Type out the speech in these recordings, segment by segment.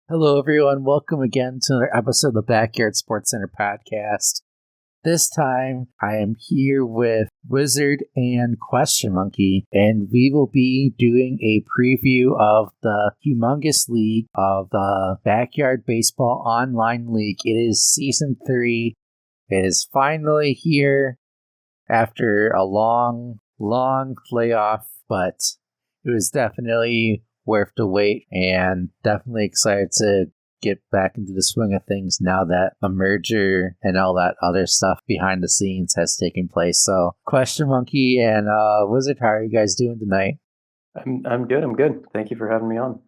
Hello, everyone. Welcome again to another episode of the Backyard Sportscenter podcast. This time, I am here with Wizard and QuestionMonkey, and we will be doing a preview of the Humongous League of the Backyard Baseball Online League. It is Season 3. It is finally here after a long layoff, but it was definitely worth the wait, and definitely excited to get back into the swing of things now that a merger and all that other stuff behind the scenes has taken place. So, QuestionMonkey and Wizard, how are you guys doing tonight? I'm good. Thank you for having me on.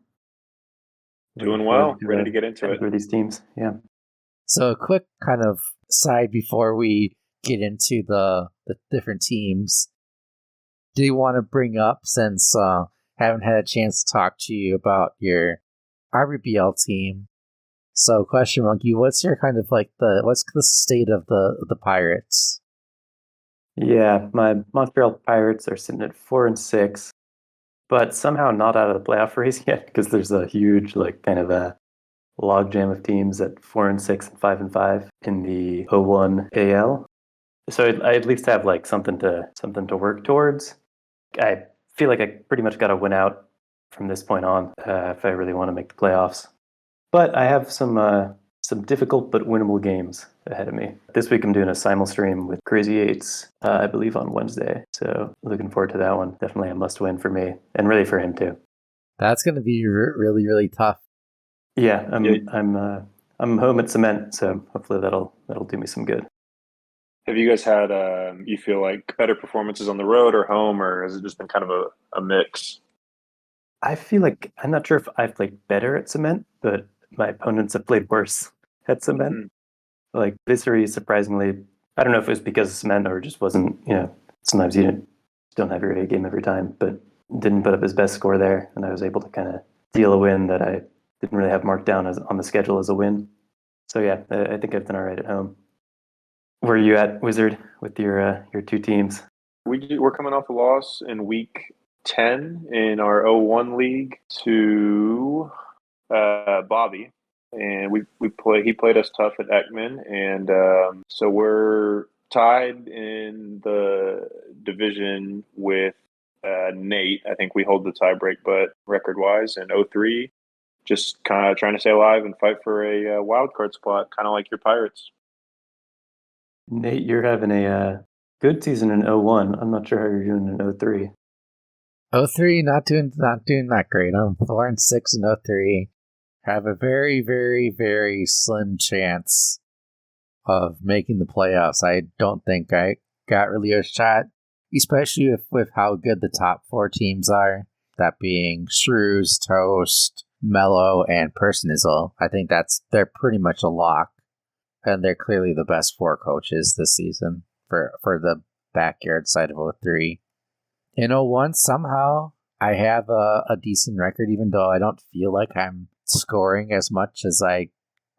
Doing well. Ready to get into it. For these teams, yeah. So, a quick kind of side before we get into the different teams. Do you want to bring up, since haven't had a chance to talk to you about your RBBL team? So, QuestionMonkey, what's your kind of what's the state of the Pirates? Yeah, my Montreal Pirates are sitting at 4-6, but somehow not out of the playoff race yet because there's a huge kind of a logjam of teams at 4-6 and 5-5 in the O1 AL. So I at least have something to work towards. I feel like I pretty much got to win out from this point on if I really want to make the playoffs. But I have some difficult but winnable games ahead of me. This week I'm doing a simul stream with Crazy Eights, I believe on Wednesday. So looking forward to that one. Definitely a must win for me and really for him too. That's going to be really tough. Yeah, I'm home at Cement, so hopefully that'll do me some good. Have you guys had you feel like better performances on the road or home, or has it just been kind of a mix? I feel like I'm not sure if I've played better at Cement, but my opponents have played worse at Cement. Mm-hmm. Like Visery, surprisingly, I don't know if it was because of Cement or just wasn't, sometimes you don't have your A game every time, but didn't put up his best score there, and I was able to kind of deal a win that I didn't really have marked down on the schedule as a win. So yeah, I think I've done all right at home. Where are you at, Wizard, with your two teams? We're coming off a loss in week 10 in our O1 league to Bobby, and he played us tough at Ekman, and so we're tied in the division with Nate. I think we hold the tiebreak, but record-wise in 03, just kind of trying to stay alive and fight for a wild card spot, kind of like your Pirates. Nate, you're having a good season in 01. I'm not sure how you're doing in 03. 03, not doing that great. I'm 4-6 in 03. Have a very slim chance of making the playoffs. I don't think I got really a shot, especially with how good the top 4 teams are. That being Shrews, Toast, Mellow, and Personizel. I think they're pretty much a lock. And they're clearly the best 4 coaches this season for the backyard side of 03. In 01, somehow, I have a decent record, even though I don't feel like I'm scoring as much as I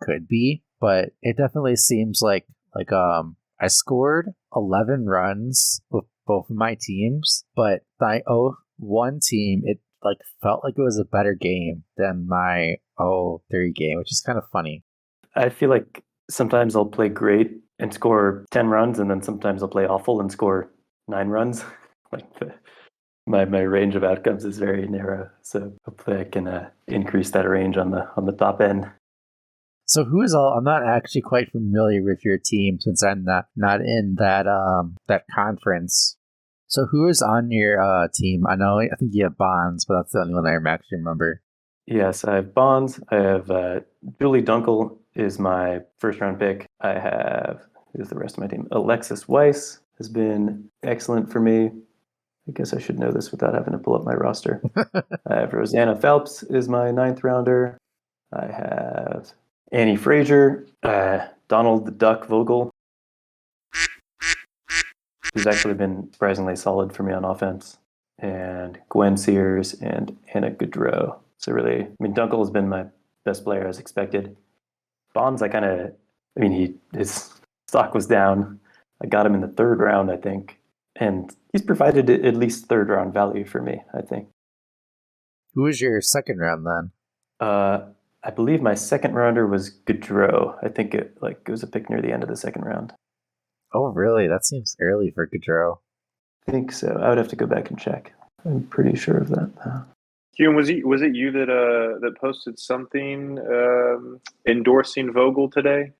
could be. But it definitely seems like I scored 11 runs with both of my teams, but my 01 team, it felt like it was a better game than my 03 game, which is kind of funny. I feel like sometimes I'll play great and score 10 runs, and then sometimes I'll play awful and score 9 runs. My range of outcomes is very narrow, so hopefully I can increase that range on the top end. So I'm not actually quite familiar with your team since I'm not in that conference. So who is on your team? I think you have Bonds, but that's the only one I actually remember. Yes, I have Bonds. I have Julie Dunkel is my first round pick. I have, who's the rest of my team? Alexis Weiss has been excellent for me. I guess I should know this without having to pull up my roster. I have Rosanna Phelps is my 9th rounder. I have Annie Frazier, Donald the Duck Vogel, who's actually been surprisingly solid for me on offense, and Gwen Sears and Hannah Goodrow. So really, Dunkel has been my best player as expected. Bonds, his stock was down. I got him in the 3rd round, I think. And he's provided at least 3rd round value for me, I think. Who was your 2nd round then? I believe my second rounder was Gaudreau. I think it was a pick near the end of the second round. Oh, really? That seems early for Gaudreau. I think so. I would have to go back and check. I'm pretty sure of that. Hume, was it you that posted something endorsing Vogel today?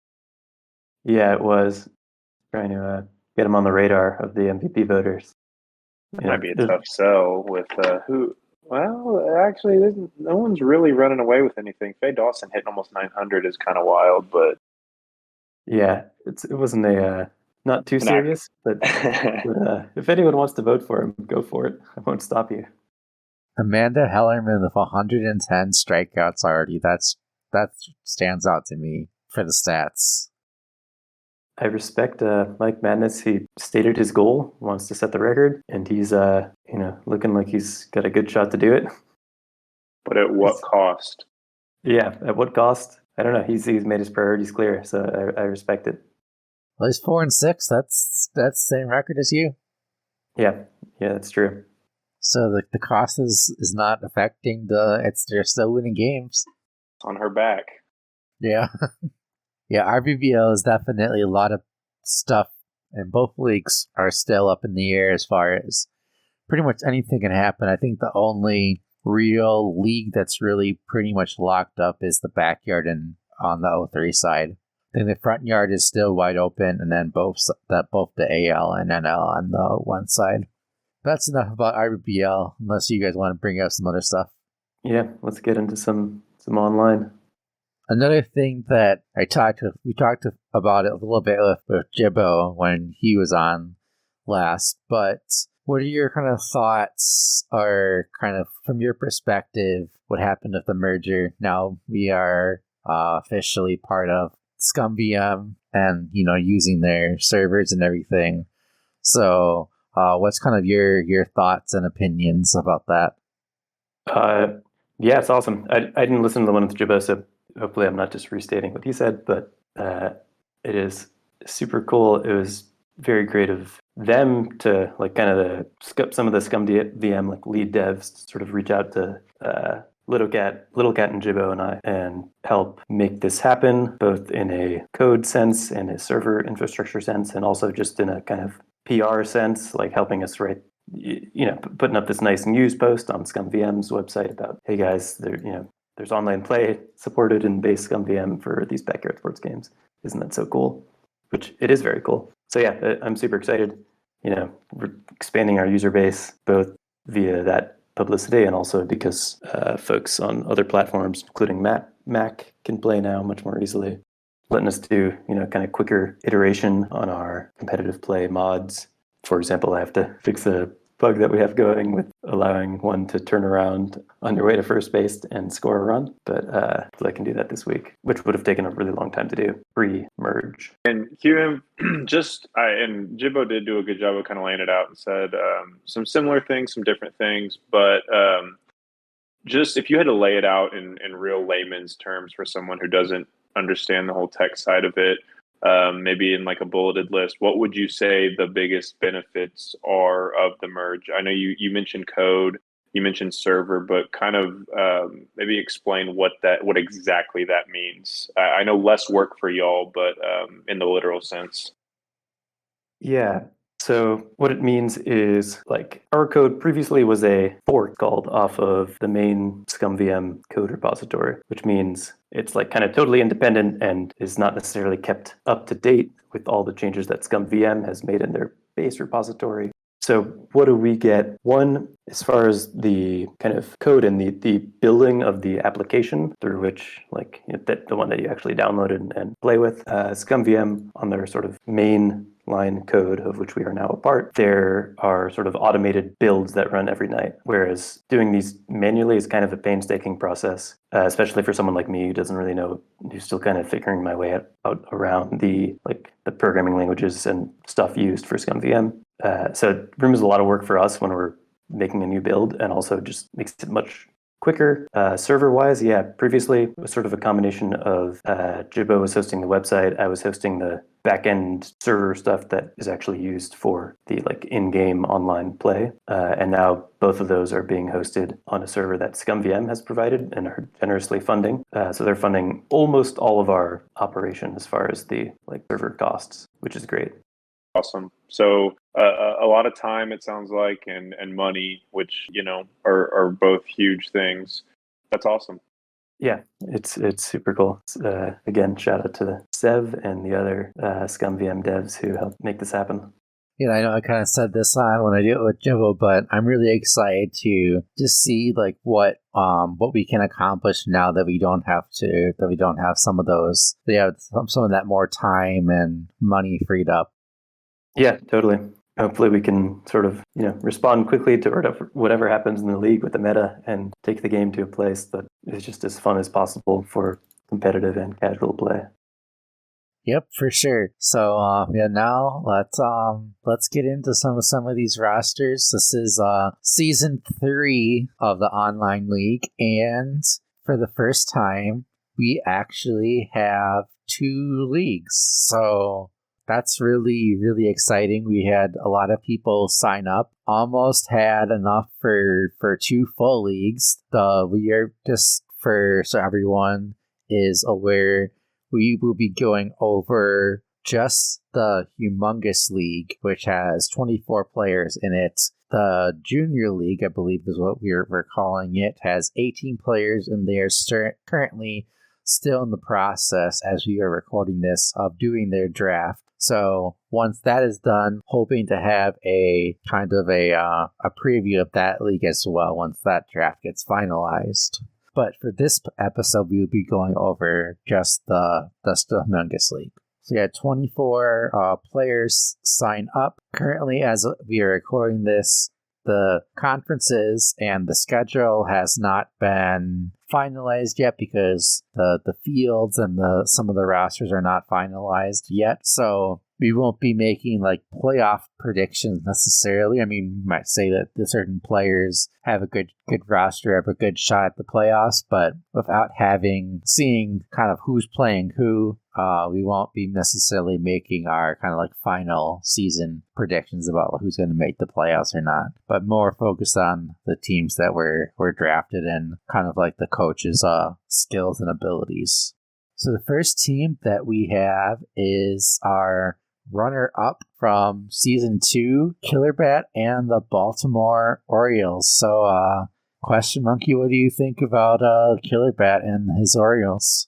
Yeah, it was trying to get him on the radar of the MVP voters. It might be a tough sell with who. Well, actually, no one's really running away with anything. Faye Dawson hitting almost 900 is kind of wild, but yeah, it wasn't a not too serious. But if anyone wants to vote for him, go for it. I won't stop you. Amanda Hellerman with 110 strikeouts already. That stands out to me for the stats. I respect Mike Madness. He stated his goal, wants to set the record, and he's looking like he's got a good shot to do it. But at what cost? Yeah, at what cost? I don't know. He's made his priorities clear, so I respect it. Well, he's 4-6. That's the same record as you. Yeah, that's true. So the cost is not affecting they're still winning games. It's on her back. Yeah. Yeah, RBBL is definitely a lot of stuff, and both leagues are still up in the air as far as pretty much anything can happen. I think the only real league that's really pretty much locked up is the backyard and on the 03 side. I think the front yard is still wide open, and then both the AL and NL on the one side. That's enough about RBBL, unless you guys want to bring up some other stuff. Yeah, let's get into some online. Another thing that we talked about it a little bit with Jibbo when he was on last, but what are your kind of thoughts, or kind of from your perspective, what happened with the merger? Now we are officially part of ScumVM and, using their servers and everything. So what's kind of your thoughts and opinions about that? Yeah, it's awesome. I didn't listen to the one with Jibbo, so hopefully I'm not just restating what he said, but it is super cool. It was very great of them to some of the ScumVM lead devs sort of reach out to Little Cat and Jibbo and I and help make this happen, both in a code sense and a server infrastructure sense, and also just in a kind of PR sense, like helping us write, putting up this nice news post on ScumVM's website about, hey guys, there's online play supported in base ScumVM for these backyard sports games. Isn't that so cool? Which it is very cool. So yeah, I'm super excited. We're expanding our user base both via that publicity and also because folks on other platforms, including Mac, can play now much more easily, letting us do kind of quicker iteration on our competitive play mods. For example, I have to fix a bug that we have going with allowing one to turn around on your way to first base and score a run, but I can do that this week, which would have taken a really long time to do pre-merge. And QM and Jibbo did do a good job of kind of laying it out and said some similar things, some different things, but just if you had to lay it out in real layman's terms for someone who doesn't understand the whole tech side of it, maybe in like a bulleted list, what would you say the biggest benefits are of the merge? I know you mentioned code, you mentioned server, but kind of maybe explain what exactly that means. I know less work for y'all, but in the literal sense. Yeah. So what it means is our code previously was a fork called off of the main ScumVM code repository, which means it's kind of totally independent and is not necessarily kept up to date with all the changes that ScumVM has made in their base repository. So what do we get? One, as far as the kind of code and the building of the application through which, the one that you actually downloaded and play with, ScumVM on their sort of main line code, of which we are now a part, there are sort of automated builds that run every night, whereas doing these manually is kind of a painstaking process, especially for someone like me who doesn't really know, who's still kind of figuring my way out around the programming languages and stuff used for ScumVM. So it removes a lot of work for us when we're making a new build, and also just makes it much quicker. Server-wise, yeah, previously it was sort of a combination of Jibbo was hosting the website, I was hosting the back-end server stuff that is actually used for the like in-game online play. And now both of those are being hosted on a server that ScumVM has provided and are generously funding. So they're funding almost all of our operation as far as the like server costs, which is great. Awesome. So a lot of time, it sounds like, and money, which, are both huge things. That's awesome. Yeah, it's super cool. Again, shout out to Sev and the other ScumVM devs who helped make this happen. I know I kind of said this on when I do it with Jibbo, but I'm really excited to just see like what we can accomplish now that we don't have some of those. We have some of that more time and money freed up. Yeah, totally. Hopefully we can sort of, respond quickly to whatever happens in the league with the meta and take the game to a place that is just as fun as possible for competitive and casual play. Yep, for sure. So now let's get into some of these rosters. This is season 3 of the online league, and for the first time we actually have 2 leagues. So that's really, really exciting. We had a lot of people sign up. Almost had enough for 2 full leagues. We are just so everyone is aware, we will be going over just the Humongous League, which has 24 players in it. The Junior League, I believe is what we're calling it, has 18 players, and they are currently still in the process, as we are recording this, of doing their draft. So once that is done, hoping to have a kind of a preview of that league as well once that draft gets finalized. But for this episode, we will be going over just the Humongous League. So we had 24 players sign up. Currently, as we are recording this, the conferences and the schedule has not been finalized yet because the fields and some of the rosters are not finalized yet. So we won't be making like playoff predictions necessarily. I mean, we might say that the certain players have a good roster, have a good shot at the playoffs, but without seeing kind of who's playing who, we won't be necessarily making our kind of like final season predictions about who's going to make the playoffs or not, but more focused on the teams that were drafted and kind of like the coaches' skills and abilities. So the first team that we have is our runner-up from Season 2, Killer Bat and the Baltimore Orioles. So, QuestionMonkey, what do you think about Killer Bat and his Orioles?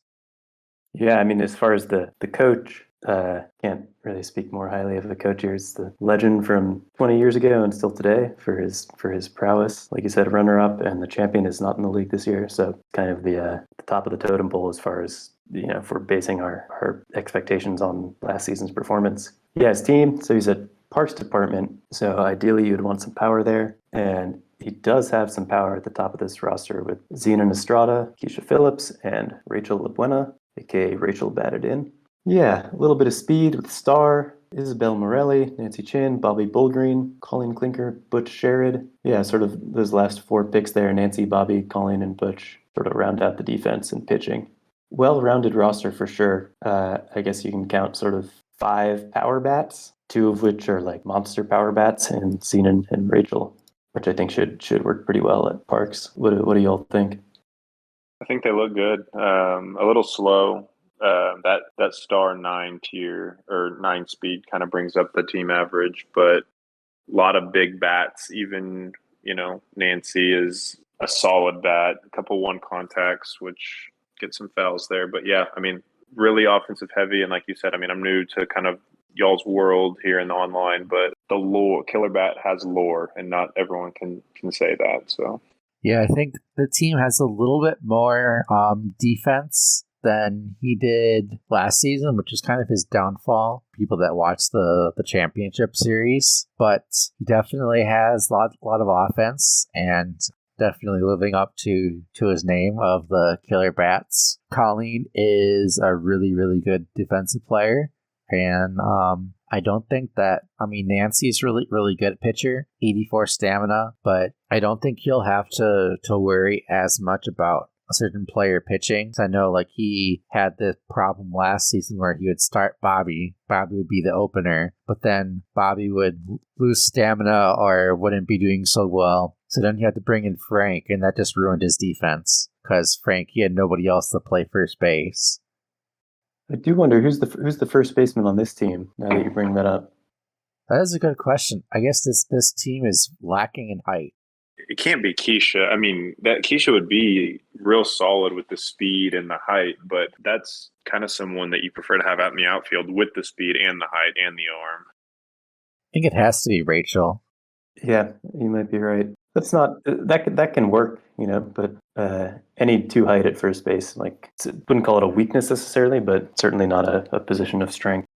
Yeah, I mean, as far as the coach, can't really speak more highly of the coach here. It's the legend from 20 years ago and still today for his prowess. Like you said, runner-up, and the champion is not in the league this year, so kind of the top of the totem pole as far as, if we're basing our expectations on last season's performance. Yeah, his team, so he's a parks department, so ideally you'd want some power there, and he does have some power at the top of this roster with Xena Estrada, Keisha Phillips, and Rachel LaBuena, aka Rachel Batted In. Yeah, a little bit of speed with Star, Isabel Morelli, Nancy Chin, Bobby Bullgreen, Colleen Klinker, Butch Sherrod. Yeah, sort of those last 4 picks there, Nancy, Bobby, Colleen, and Butch, sort of round out the defense and pitching. Well-rounded roster for sure. I guess you can count sort of 5 power bats, 2 of which are like monster power bats, and Xena and Rachel, which I think should work pretty well at Parks. What do y'all think? I think they look good. A little slow. That star 9 tier or 9 speed kind of brings up the team average, but a lot of big bats. Even, Nancy is a solid bat. A couple 1 contacts, which get some fouls there. But yeah, I mean, really offensive heavy. And like you said, I mean, I'm new to kind of y'all's world here in the online, but the lore, Killer Bat has lore, and not everyone can say that. So yeah, I think the team has a little bit more defense than he did last season, which is kind of his downfall. People that watch the championship series, but he definitely has a lot of offense and definitely living up to his name of the Killer Bats. Colleen is a really, really good defensive player, and I don't think that, I mean, Nancy's really, really good pitcher, 84 stamina, but I don't think he'll have to worry as much about a certain player pitching. So I know like he had this problem last season where he would start Bobby. Bobby would be the opener, but then Bobby would lose stamina or wouldn't be doing so well. So then he had to bring in Frank, and that just ruined his defense because Frank, he had nobody else to play first base. I do wonder who's the first baseman on this team. Now that you bring that up, That is a good question. I guess this team is lacking in height. It can't be Keisha. I mean, that Keisha would be real solid with the speed and the height, but that's kind of someone that you prefer to have out in the outfield with the speed and the height and the arm. I think it has to be Rachel. yeah, you might be right. That's not that can work, but any too height at first base, wouldn't call it a weakness necessarily, but certainly not a position of strength.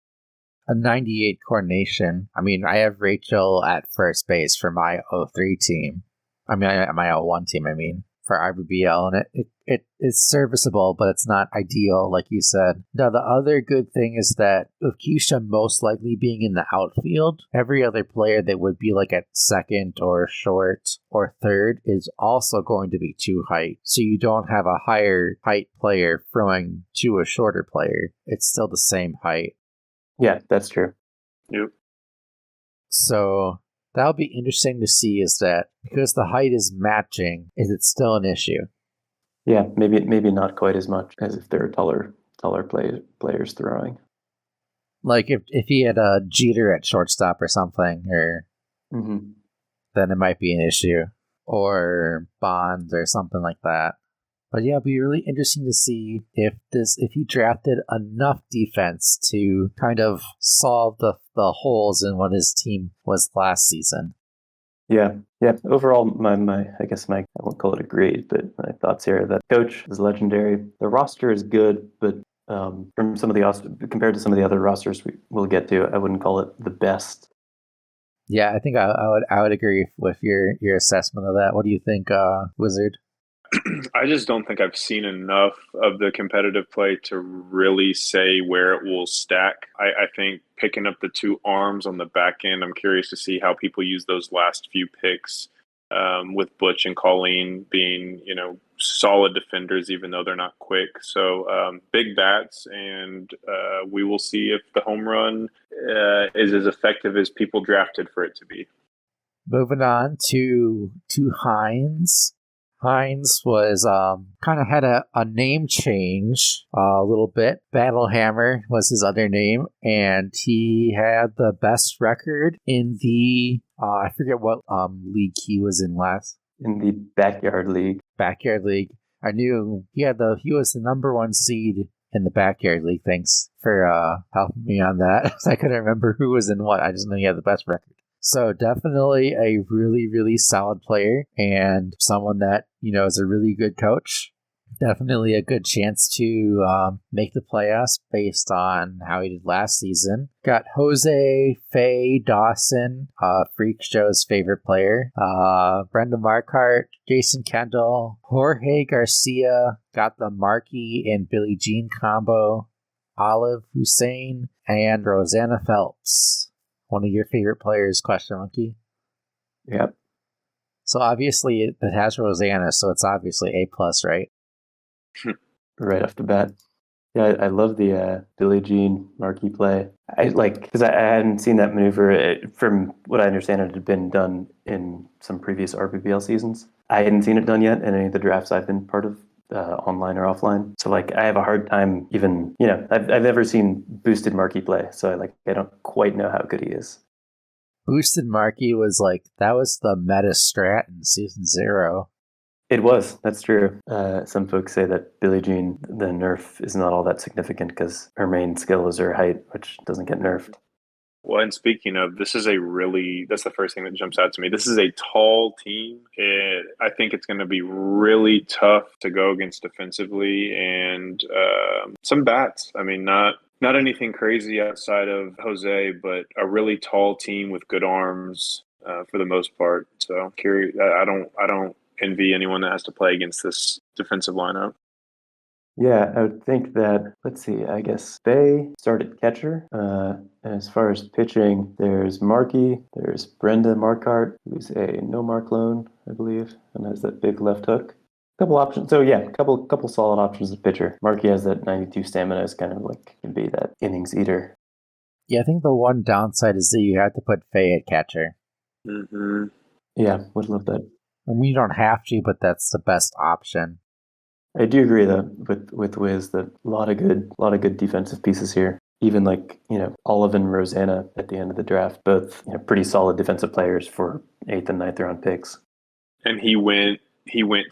A 98 coordination. I mean, I have Rachel at first base for my 03 team. I mean, my 01 team, for RBBL, and it is serviceable, but it's not ideal, like you said. Now, the other good thing is that with Keisha most likely being in the outfield, every other player that would be like at second or short or third is also going to be too height. So you don't have a higher height player throwing to a shorter player. It's still the same height. Yeah, that's true. Yep. So that'll be interesting to see, is that because the height is matching, is it still an issue? Yeah, maybe not quite as much as if there are taller players throwing. Like if he had a Jeter at shortstop or something, or then it might be an issue, or Bonds or something like that. But yeah, it'd be really interesting to see if he drafted enough defense to kind of solve the holes in what his team was last season. Yeah. Overall, my I guess I won't call it a grade, but my thoughts here: that coach is legendary. The roster is good, but from compared to some of the other rosters we'll get to, I wouldn't call it the best. Yeah, I think I would agree with your assessment of that. What do you think, Wizard? I just don't think I've seen enough of the competitive play to really say where it will stack. I think picking up the two arms on the back end, I'm curious to see how people use those last few picks, with Butch and Colleen being, solid defenders, even though they're not quick. So big bats, and we will see if the home run is as effective as people drafted for it to be. Moving on to Hines. Hines was kind of had a name change a little bit. Battlehammer was his other name, and he had the best record in the I forget what league he was in last. In the Backyard League. Backyard League. I knew he was the number one seed in the Backyard League. Thanks for helping me on that. I couldn't remember who was in what. I just knew he had the best record. So definitely a really, really solid player and someone that, is a really good coach. Definitely a good chance to make the playoffs based on how he did last season. Got Jose Faye Dawson, Freak Show's favorite player. Brenda Markhart, Jason Kendall, Jorge Garcia. Got the Markey and Billie Jean combo. Olive Hussein and Rosanna Phelps. One of your favorite players, QuestionMonkey. Yep. So obviously it has Rosanna, so it's obviously A+, right? Right off the bat. Yeah, I love the Billie Jean Markey play. Because I hadn't seen that maneuver. From what I understand, it had been done in some previous RBBL seasons. I hadn't seen it done yet in any of the drafts I've been part of, online or offline. So I have a hard time even, I've never seen boosted Markey play, so I don't quite know how good he is. Boosted Markey was that was the meta strat in season 0. It was. That's true. Some folks say that Billie Jean, the nerf is not all that significant because her main skill is her height, which doesn't get nerfed. Well, and speaking of, that's the first thing that jumps out to me. This is a tall team. I think it's going to be really tough to go against defensively, and some bats. I mean, not anything crazy outside of Jose, but a really tall team with good arms for the most part. So curious. I don't envy anyone that has to play against this defensive lineup. Yeah, I would think that, let's see, I guess Bay started catcher. And as far as pitching, there's Markey, there's Brenda Markart, who's a no-mark loan, I believe, and has that big left hook. Couple options. So yeah, couple solid options of pitcher. Markey has that 92 stamina, is kind of like can be that innings eater. Yeah, I think the one downside is that you have to put Faye at catcher. Mm-hmm. Yeah, would love that. I mean, you don't have to, but that's the best option. I do agree though with Wiz that a lot of good defensive pieces here. Even like Olive and Rosanna at the end of the draft, both pretty solid defensive players for 8th and 9th round picks. And he went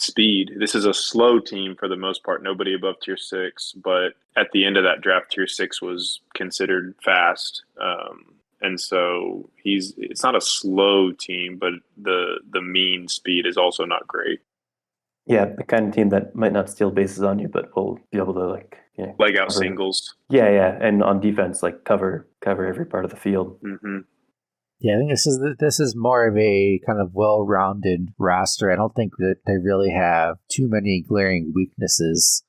speed. This is a slow team for the most part. Nobody above tier 6, but at the end of that draft, tier 6 was considered fast. And so it's not a slow team, but the mean speed is also not great. Yeah, the kind of team that might not steal bases on you, but will be able to leg out singles. Yeah, and on defense, cover every part of the field. Mm-hmm. Yeah, I think this is more of a kind of well-rounded roster. I don't think that they really have too many glaring weaknesses.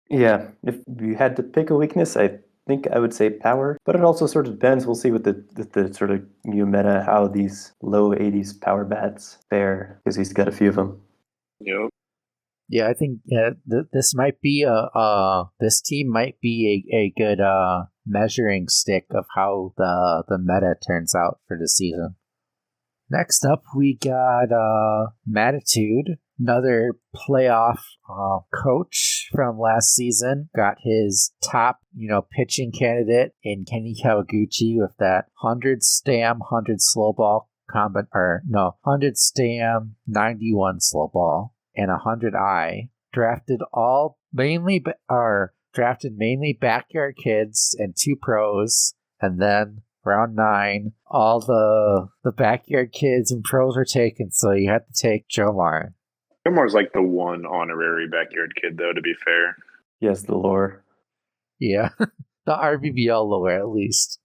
Yeah, if you had to pick a weakness, I think I would say power, but it also sort of depends. We'll see with the sort of new meta how these low 80s power bats fare, because he's got a few of them. Yep. Yeah, I think this might be this team might be a good measuring stick of how the meta turns out for the season. Next up, we got Matitude, another playoff coach from last season. Got his top, pitching candidate in Kenny Kawaguchi with that 100 stam, 100 slow ball 100 stam, 91 slow ball, and 100 I. Drafted mainly backyard kids and 2 pros, and then round 9, all the backyard kids and pros were taken, so you had to take Jomar. Jomar's like the one honorary backyard kid, though, to be fair. He has the lore. Yeah, the RBBL lore, at least.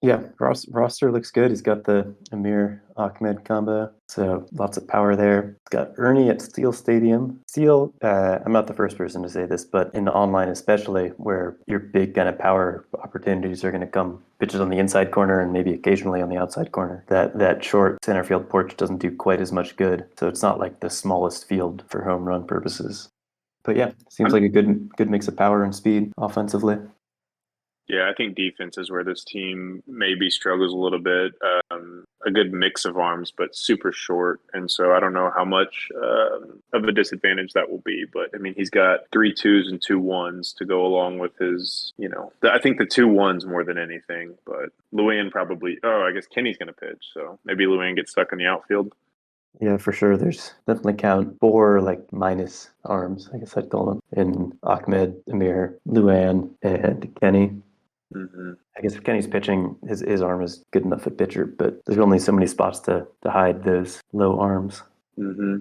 Yeah, roster looks good. He's got the Amir Ahmed combo, so lots of power there. He's got Ernie at Steel Stadium. Steel, I'm not the first person to say this, but in online especially, where your big kind of power opportunities are going to come pitches on the inside corner and maybe occasionally on the outside corner. That short center field porch doesn't do quite as much good, so it's not like the smallest field for home run purposes. But yeah, seems like a good mix of power and speed offensively. Yeah, I think defense is where this team maybe struggles a little bit. A good mix of arms, but super short. And so I don't know how much of a disadvantage that will be. But, I mean, he's got 3 2s and 2 1s to go along with his, I think the 2 1s more than anything. But Luann probably – I guess Kenny's going to pitch. So maybe Luann gets stuck in the outfield. Yeah, for sure. There's definitely count 4 minus arms, I guess I'd call them, in Ahmed, Amir, Luann, and Kenny. Mm-hmm. I guess if Kenny's pitching, his arm is good enough at pitcher, but there's only so many spots to hide those low arms. Mm-hmm.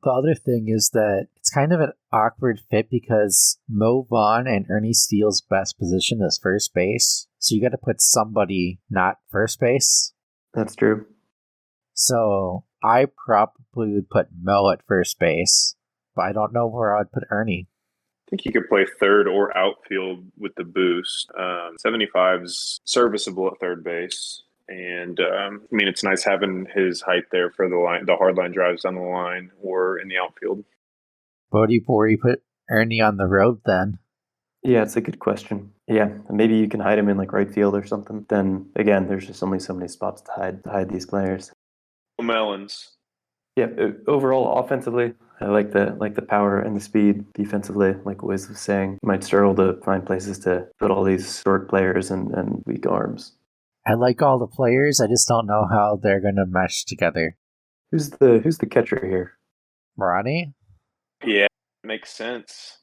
The other thing is that it's kind of an awkward fit because Mo Vaughn and Ernie Steele's best position is first base. So you got to put somebody not first base. That's true. So I probably would put Mo at first base, but I don't know where I'd put Ernie. I think he could play third or outfield with the boost. 75's serviceable at third base. And, it's nice having his height there for the hard line drives down the line or in the outfield. Bodie Bori put Ernie on the road then. Yeah, it's a good question. Yeah, maybe you can hide him in right field or something. Then, again, there's just only so many spots to hide these players. Melons. Yeah, overall, offensively, I like the power and the speed. Defensively, like Wiz was saying, you might struggle to find places to put all these short players and weak arms. I like all the players. I just don't know how they're going to mesh together. Who's the catcher here? Ronnie? Yeah, makes sense.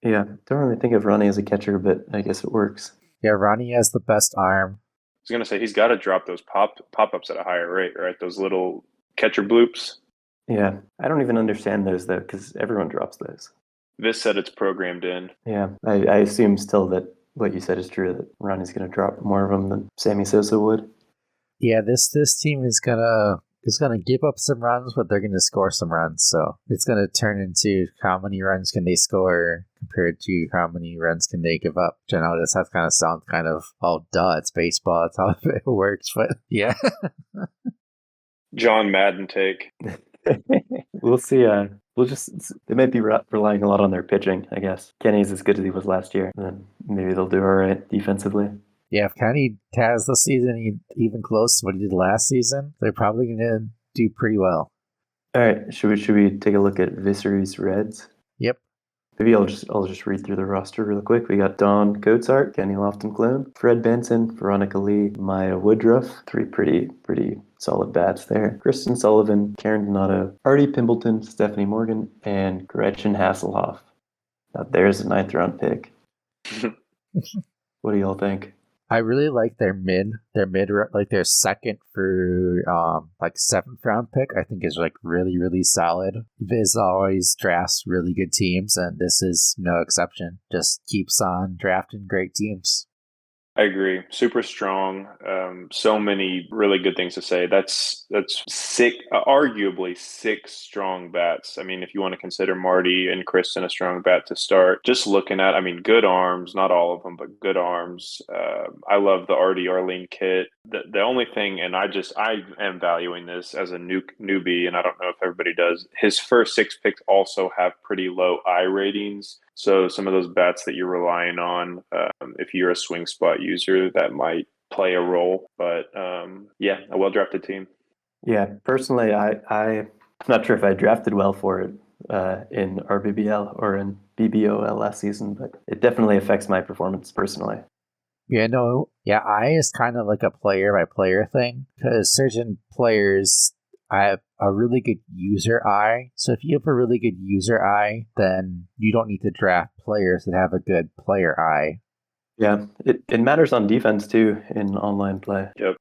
Yeah, don't really think of Ronnie as a catcher, but I guess it works. Yeah, Ronnie has the best arm. I was going to say, he's got to drop those pop-ups at a higher rate, right? Those little catcher bloops. Yeah, I don't even understand those, though, because everyone drops those. This said it's programmed in. Yeah, I assume still that what you said is true, that Ronnie's going to drop more of them than Sammy Sosa would. Yeah, this team is going to is going to give up some runs, but they're going to score some runs. So it's going to turn into how many runs can they score compared to how many runs can they give up. Which I know this has kind of sound kind of, oh, duh, it's baseball. That's how it works. But yeah. John Madden take. We'll see. They might be relying a lot on their pitching, I guess. Kenny's as good as he was last year. Then maybe they'll do all right defensively. Yeah, if Kenny has the season even close to what he did last season, they're probably going to do pretty well. All right, should we take a look at Visery's Reds? Yep. Maybe I'll just read through the roster real quick. We got Don Coatsart, Kenny Lofton-Clune, Fred Benson, Veronica Lee, Maya Woodruff. 3 pretty solid bats there. Kristen Sullivan, Karen Donato, Artie Pimbleton, Stephanie Morgan, and Gretchen Hasselhoff. Now there's a 9th round pick. What do y'all think? I really like their mid, like their second for 7th round pick. I think is like really, really solid. Viz always drafts really good teams, and this is no exception. Just keeps on drafting great teams. I agree. Super strong. So many really good things to say. That's arguably 6 strong bats. I mean, if you want to consider Marty and Kristen a strong bat to start, just looking at, good arms, not all of them, but good arms. I love the Artie Arlene kit. The only thing, and I am valuing this as a newbie, and I don't know if everybody does, his first 6 picks also have pretty low I ratings. So some of those bats that you're relying on, if you're a swing spot user, that might play a role. But a well-drafted team. Yeah, personally, I'm not sure if I drafted well for it in RBBL or in BBOL last season, but it definitely affects my performance personally. I is kind of like a player-by-player thing, because certain players, I have a really good user eye. So if you have a really good user eye, then you don't need to draft players that have a good player eye. Yeah, it matters on defense too in online play. Yep.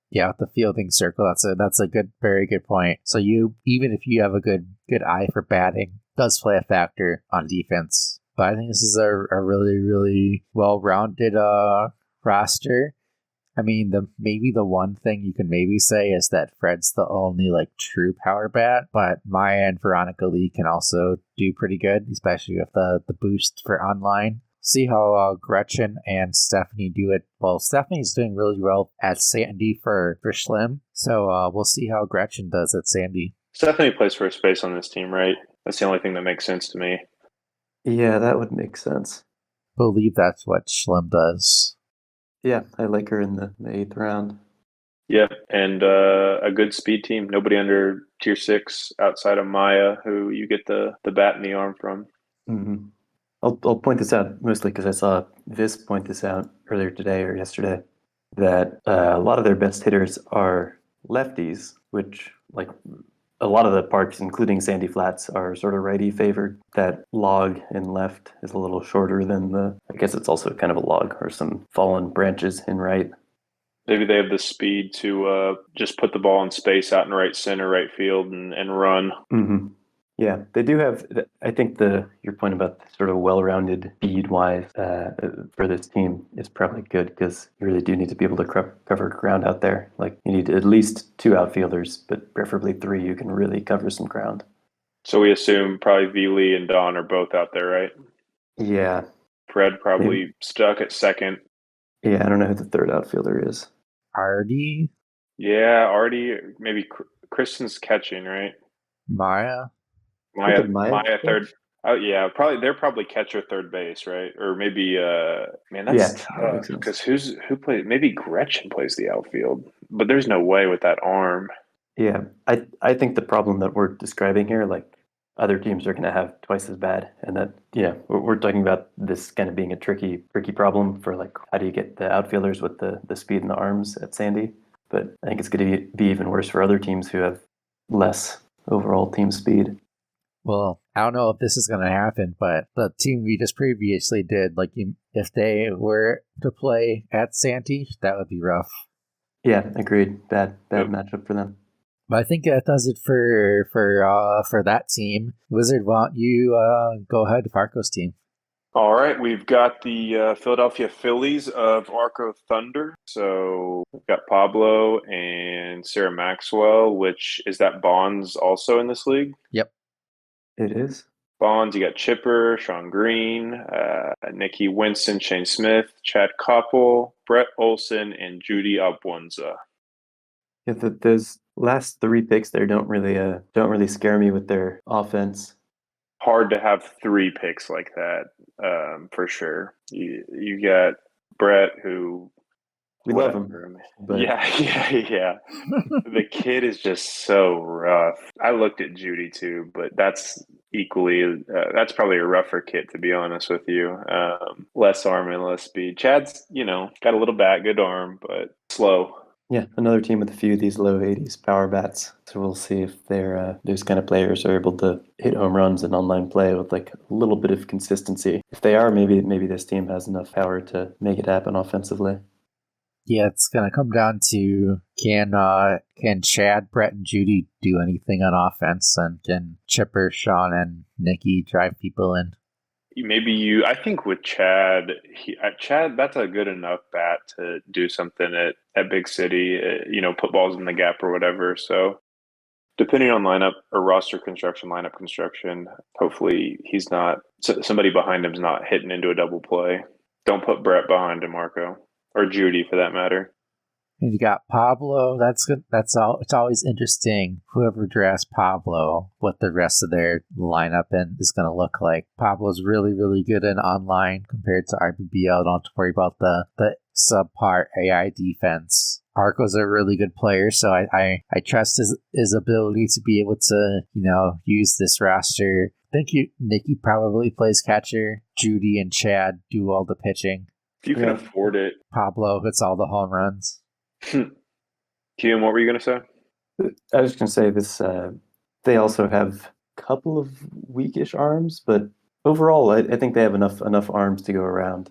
Yeah, with the fielding circle, that's a very good point. So even if you have a good eye for batting, it does play a factor on defense. But I think this is a really, really well-rounded roster. Maybe the one thing you can maybe say is that Fred's the only true power bat, but Maya and Veronica Lee can also do pretty good, especially with the boost for online. See how Gretchen and Stephanie do it. Well, Stephanie's doing really well at Sandy for Schlim, so we'll see how Gretchen does at Sandy. Stephanie plays first base on this team, right? That's the only thing that makes sense to me. Yeah, that would make sense. I believe that's what Schlim does. Yeah, I like her in the 8th round. Yep, and a good speed team. Nobody under tier 6 outside of Maya, who you get the bat in the arm from. Mm-hmm. I'll point this out mostly because I saw Vis point this out earlier today or yesterday, that a lot of their best hitters are lefties, which a lot of the parks, including Sandy Flats, are sort of righty favored. That log in left is a little shorter than I guess it's also kind of a log or some fallen branches in right. Maybe they have the speed to just put the ball in space out in right center, right field, and run. Mm-hmm. Yeah, they do have. I think your point about sort of well-rounded speed-wise for this team is probably good, because you really do need to be able to cover ground out there. You need at least 2 outfielders, but preferably 3. You can really cover some ground. So we assume probably V. and Don are both out there, right? Yeah. Fred probably stuck at second. Yeah, I don't know who the 3rd outfielder is. Artie? Yeah, Artie. Maybe Kristen's catching, right? Maya Maya third. Oh yeah, they're probably catcher third base, right? Or maybe that's tough, because who plays? Maybe Gretchen plays the outfield, but there's no way with that arm. Yeah, I think the problem that we're describing here, other teams are going to have twice as bad, and that we're talking about this kind of being a tricky problem for how do you get the outfielders with the speed and the arms at Sandy? But I think it's going to be even worse for other teams who have less overall team speed. Well, I don't know if this is going to happen, but the team we just previously did, if they were to play at Santee, that would be rough. Yeah, agreed. Bad matchup for them. But I think that does it for that team. Wizard, why don't you go ahead to Farco's team? All right, we've got the Philadelphia Phillies of Arco Thunder. So we've got Pablo and Sarah Maxwell, which is that Bonds also in this league? Yep. It is. Bonds, you got Chipper, Sean Green, Nikki Winston, Shane Smith, Chad Koppel, Brett Olson, and Judy Abwenza. Yeah, those last 3 picks there don't really scare me with their offense. Hard to have 3 picks like that, for sure. You got Brett, who We love him. But Yeah. The kid is just so rough. I looked at Judy too, but that's that's probably a rougher kid, to be honest with you. Less arm and less speed. Chad's, got a little bat, good arm, but slow. yeah, another team with a few of these low 80s power bats. So we'll see if those kind of players are able to hit home runs in online play with like a little bit of consistency. If they are, maybe this team has enough power to make it happen offensively. Yeah, it's gonna come down to can Chad, Brett, and Judy do anything on offense, and can Chipper, Sean, and Nikki drive people in? I think with Chad, that's a good enough bat to do something at Big City, put balls in the gap or whatever. So depending on lineup or roster construction, lineup construction, hopefully somebody behind him's not hitting into a double play. Don't put Brett behind him, Marco, or Judy for that matter. And you got Pablo. That's good. That's all. It's always interesting. Whoever drafts Pablo, what the rest of their lineup is going to look like. Pablo's really, really good in online compared to RBBL. Don't have to worry about the subpar AI defense. Arco's a really good player, so I trust his ability to be able to use this roster. I think Nikki probably plays catcher. Judy and Chad do all the pitching. If you can afford it. Pablo hits all the home runs. Kim, what were you going to say? I was going to say this. They also have a couple of weakish arms, but overall, I think they have enough arms to go around.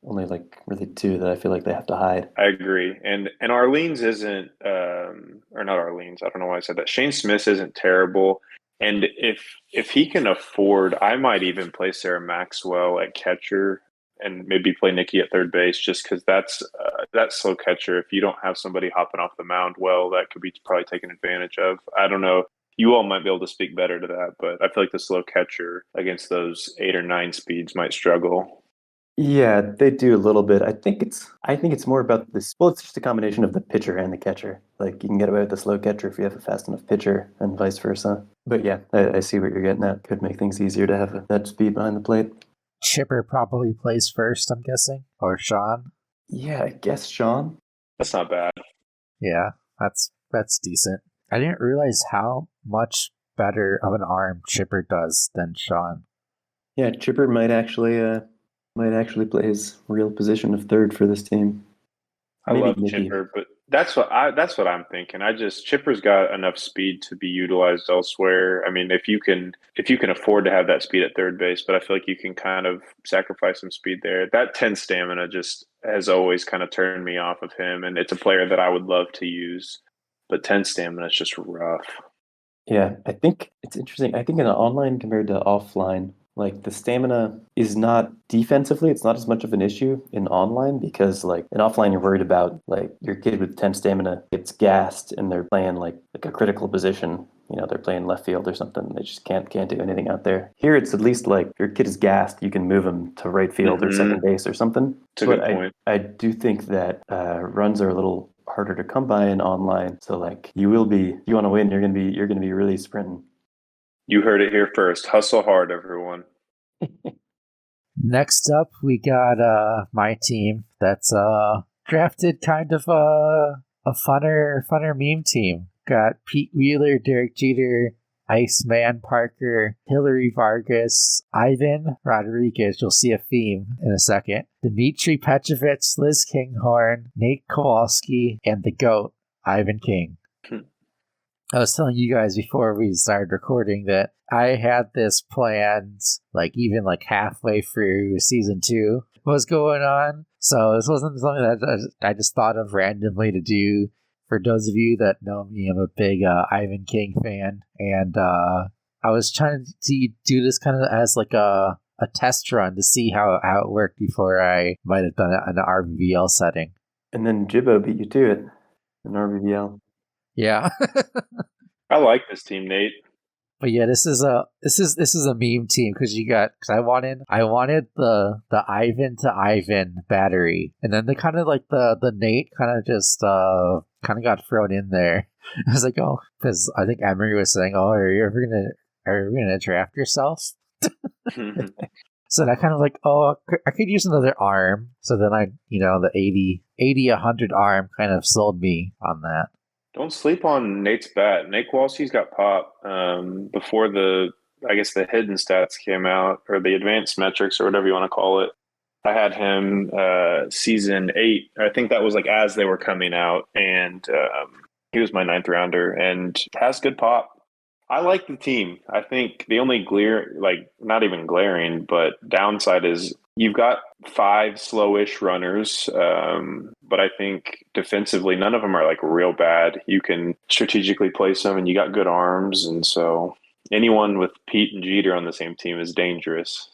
Only like really 2 that I feel like they have to hide. I agree, and Arlene's isn't, or not Arlene's. I don't know why I said that. Shane Smith isn't terrible, and if he can afford, I might even play Sarah Maxwell at catcher and maybe play Nikki at third base, just because that's that slow catcher. If you don't have somebody hopping off the mound, well, that could be probably taken advantage of. I don't know. You all might be able to speak better to that, but I feel like the slow catcher against those 8 or 9 speeds might struggle. Yeah, they do a little bit. I think it's more about this. Well, it's just a combination of the pitcher and the catcher. Like you can get away with the slow catcher if you have a fast enough pitcher, and vice versa. But yeah, I see what you're getting at. Could make things easier to have that speed behind the plate. Chipper probably plays first, I'm guessing, or Sean. Yeah, I guess Sean. That's not bad. Yeah, that's decent. I didn't realize how much better of an arm Chipper does than Sean. Yeah, Chipper might actually play his real position of third for this team. I love Chipper, but that's what I'm thinking. Chipper's got enough speed to be utilized elsewhere. I mean, if you can afford to have that speed at third base, but I feel like you can kind of sacrifice some speed there. That 10 stamina just has always kind of turned me off of him, and it's a player that I would love to use, but 10 stamina is just rough. Yeah, I think it's interesting. I think in online compared to offline, like the stamina is not defensively, it's not as much of an issue in online because like in offline you're worried about like your kid with 10 stamina gets gassed and they're playing like a critical position. They're playing left field or something. They just can't do anything out there. Here it's at least like if your kid is gassed, you can move him to right field or second base or something. That's a good point. I do think that runs are a little harder to come by in online. So like you want to win, you're gonna be really sprinting. You heard it here first. Hustle hard, everyone. Next up, we got my team that's drafted kind of a funner meme team. Got Pete Wheeler, Derek Jeter, Iceman Parker, Hillary Vargas, Ivan Rodriguez. You'll see a theme in a second. Dmitry Petrovich, Liz Kinghorn, Nate Kowalski, and the GOAT, Ivan King. I was telling you guys before we started recording that I had this planned, even halfway through season 2, what was going on. So this wasn't something that I just thought of randomly to do. For those of you that know me, I'm a big Ivan King fan, and I was trying to do this kind of as a test run to see how it worked before I might have done it in an RBVL setting. And then Jibbo beat you to it in RBVL. Yeah. I like this team, Nate. But yeah, this is a meme team because I wanted the Ivan to Ivan battery, and then they kind of like the Nate kind of just kind of got thrown in there. I was like, oh, because I think Emery was saying, oh, are you ever gonna draft yourself? So I kind of like, oh, I could use another arm. So then the 80 100 arm kind of sold me on that. Don't sleep on Nate's bat. Nate Kowalski's got pop before the hidden stats came out, or the advanced metrics, or whatever you want to call it. I had him season 8. I think that was like as they were coming out, and he was my 9th rounder and has good pop. I like the team. I think the only not even glaring, but downside is you've got 5 slowish runners, but I think defensively none of them are like real bad. You can strategically place them, and you got good arms, and so anyone with Pete and Jeter on the same team is dangerous.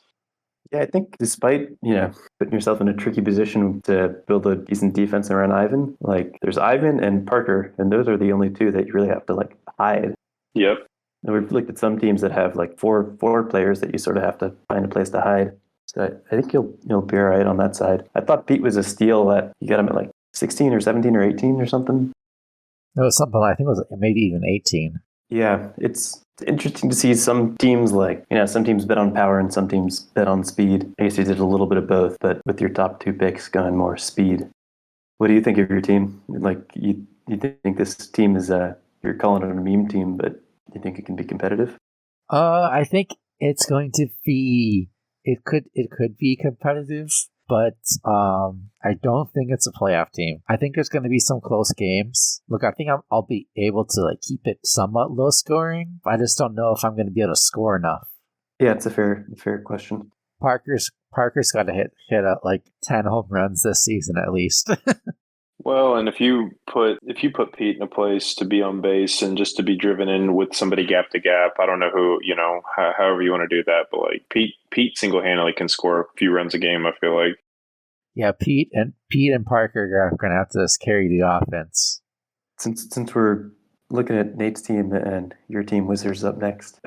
Yeah, I think despite, putting yourself in a tricky position to build a decent defense around Ivan, like there's Ivan and Parker, and those are the only 2 that you really have to like hide. Yep. And we've looked at some teams that have like four players that you sort of have to find a place to hide. So I think you'll be all right on that side. I thought Pete was a steal that you got him at like 16 or 17 or 18 or something. It was something, I think it was maybe even 18. Yeah, it's interesting to see some teams some teams bet on power and some teams bet on speed. I guess you did a little bit of both, but with your top 2 picks going more speed. What do you think of your team? Like, you think this team is you're calling it a meme team, but you think it can be competitive? I think it's going to be. It could be competitive, but I don't think it's a playoff team. I think there's going to be some close games. Look, I think I'll be able to like keep it somewhat low scoring. I just don't know if I'm going to be able to score enough. Yeah, it's a fair question. Parker's got to hit like 10 home runs this season at least. Well, and if you put Pete in a place to be on base and just to be driven in with somebody gap to gap, I don't know who, however you want to do that, but like Pete single-handedly can score a few runs a game, I feel like. Yeah, Pete and Parker are going to have to just carry the offense. Since we're looking at Nate's team and your team, Wizards, up next,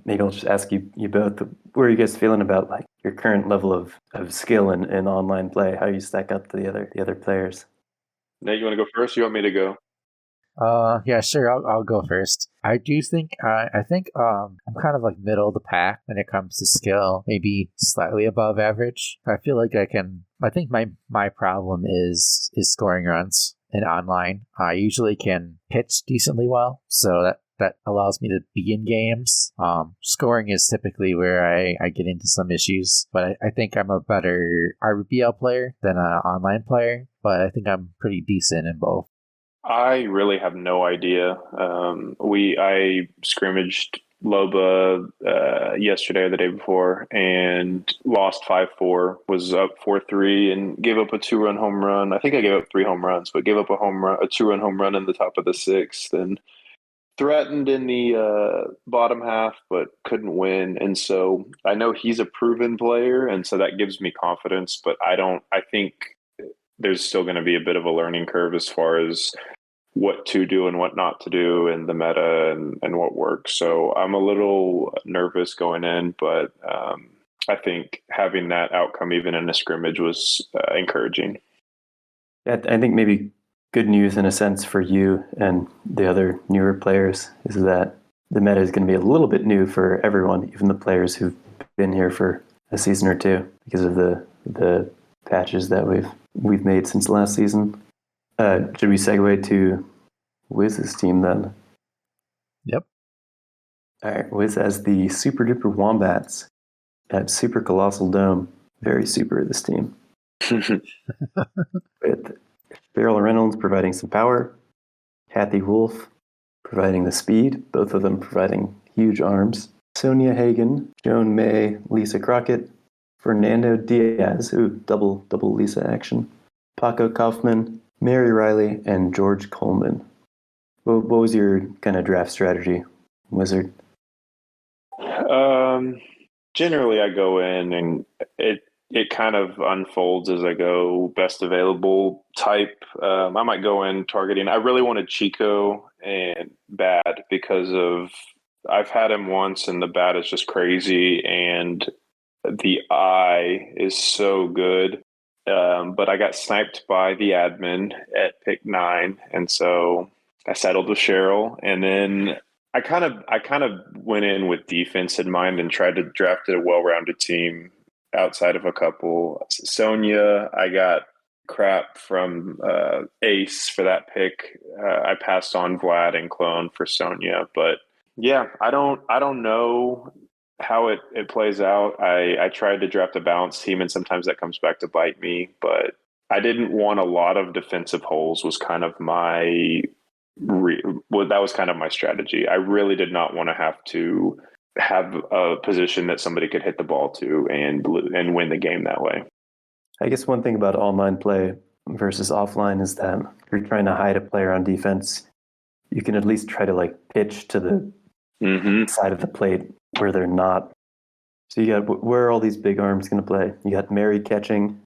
maybe I'll just ask you both, where are you guys feeling about like your current level of skill in online play? How you stack up to the other players? Nate, you want to go first? Or you want me to go? Yeah, sure. I'll go first. I do think I'm kind of like middle of the pack when it comes to skill, maybe slightly above average. I feel like I think my problem is scoring runs in online. I usually can pitch decently well, so that allows me to begin games. Scoring is typically where I get into some issues, but I think I'm a better RBL player than an online player, but I think I'm pretty decent in both. I really have no idea. I scrimmaged Loba yesterday or the day before and lost 5-4, was up 4-3 and gave up a 2-run home run. I think I gave up 3 home runs, but gave up a 2-run home run in the top of the 6th and threatened in the bottom half, but couldn't win. And so I know he's a proven player, and so that gives me confidence, but I think there's still going to be a bit of a learning curve as far as what to do and what not to do and the meta and what works. So I'm a little nervous going in, but I think having that outcome even in a scrimmage was encouraging. Yeah, I think maybe good news in a sense for you and the other newer players is that the meta is going to be a little bit new for everyone, even the players who've been here for a season or 2 because of the patches that we've made since last season. Should we segue to Wiz's team then? Yep. All right, Wiz has the Super Duper Wombats at Super Colossal Dome. Very super, this team. With Farrell Reynolds providing some power, Kathy Wolf providing the speed, both of them providing huge arms, Sonia Hagen, Joan May, Lisa Crockett, Fernando Diaz, double Lisa action, Paco Kaufman, Mary Riley, and George Coleman. What was your kind of draft strategy, Wizard? generally I go in and it kind of unfolds as I go, best available type. I might go in targeting. I really wanted Chico and Bad because of I've had him once and the Bad is just crazy and the eye is so good. But I got sniped by the admin at pick 9, and so I settled with Cheryl, and then I kind of went in with defense in mind and tried to draft a well-rounded team outside of a couple. Sonia, I got crap from Ace for that pick. I passed on Vlad and Clone for Sonia, but yeah, I don't know how it plays out. I tried to draft a balanced team, and sometimes that comes back to bite me. But I didn't want a lot of defensive holes. Was kind of my that was kind of my strategy. I really did not want to have a position that somebody could hit the ball to and win the game that way. I guess one thing about online play versus offline is that if you're trying to hide a player on defense, you can at least try to like pitch to the side of the plate where they're not. So you got, where are all these big arms going to play? You got Mary catching.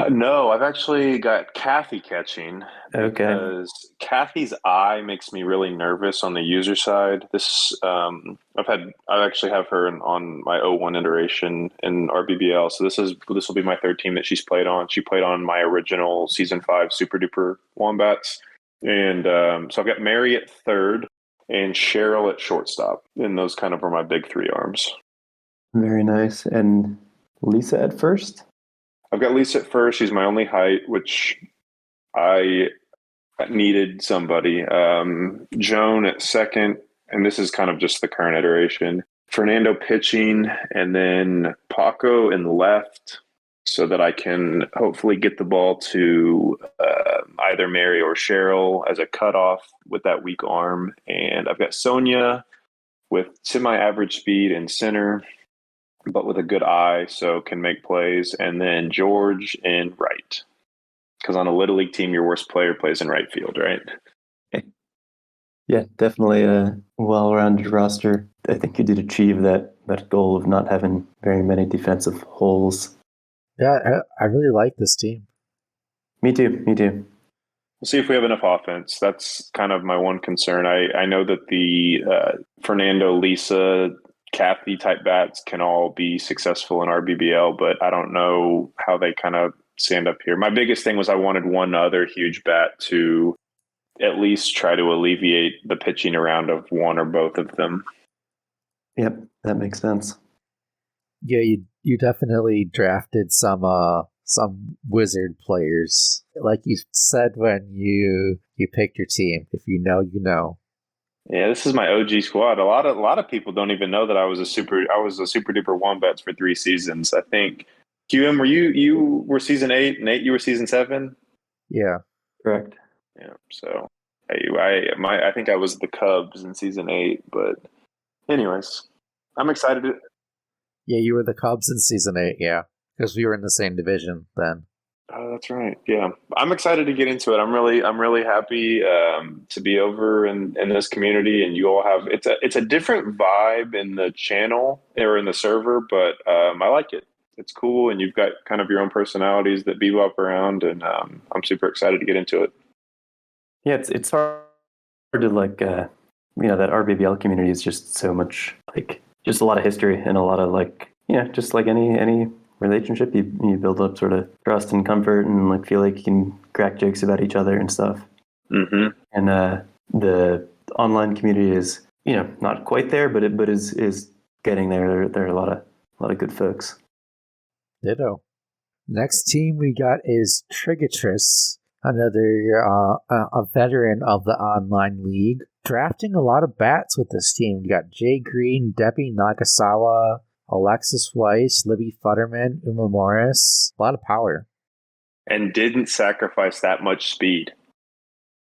No, I've actually got Kathy catching. Okay. Because Kathy's eye makes me really nervous on the user side. I actually have her on my 01 iteration in RBBL. So this will be my third team that she's played on. She played on my original season 5 Super Duper Wombats, and so I've got Mary at third and Cheryl at shortstop, and those kind of are my big 3 arms. Very nice. And Lisa at first? I've got Lisa at first. She's my only height, which I needed somebody. Joan at second, and this is kind of just the current iteration. Fernando pitching, and then Paco in left, so that I can hopefully get the ball to either Mary or Cheryl as a cutoff with that weak arm. And I've got Sonia with semi-average speed in center, but with a good eye, so can make plays. And then George in right. Because on a Little League team, your worst player plays in right field, right? Yeah, definitely a well-rounded roster. I think you did achieve that goal of not having very many defensive holes. Yeah, I really like this team. Me too. We'll see if we have enough offense. That's kind of my one concern. I know that the Fernando, Lisa, Kathy type bats can all be successful in RBBL, but I don't know how they kind of stand up here. My biggest thing was I wanted one other huge bat to at least try to alleviate the pitching around of one or both of them. Yep, that makes sense. Yeah, you definitely drafted some Wizard players. Like you said when you picked your team, if you know, you know. Yeah, this is my OG squad. A lot of people don't even know that I was a super duper Wombats for 3 seasons. I think QM, you were season 8, Nate, you were season 7? Yeah. Correct. Yeah. So I think I was the Cubs in season 8, but anyways, I'm excited to. Yeah, you were the Cubs in season 8, yeah. Because we were in the same division then. Oh, that's right. Yeah, I'm excited to get into it. I'm really happy to be over in this community, and you all have it's a different vibe in the channel or in the server, but I like it. It's cool, and you've got kind of your own personalities that bebop around, and I'm super excited to get into it. Yeah, it's hard to like that RBBL community is just so much like just a lot of history and a lot of like just like any relationship, you build up sort of trust and comfort and like feel like you can crack jokes about each other and stuff. Mm-hmm. And the online community is not quite there, but is getting there. There are a lot of good folks. Ditto. Next team we got is Trigatrice, another a veteran of the online league. Drafting a lot of bats with this team. We got Jay Green, Debbie Nagasawa, Alexis Weiss, Libby Futterman, Uma Morris. A lot of power. And didn't sacrifice that much speed.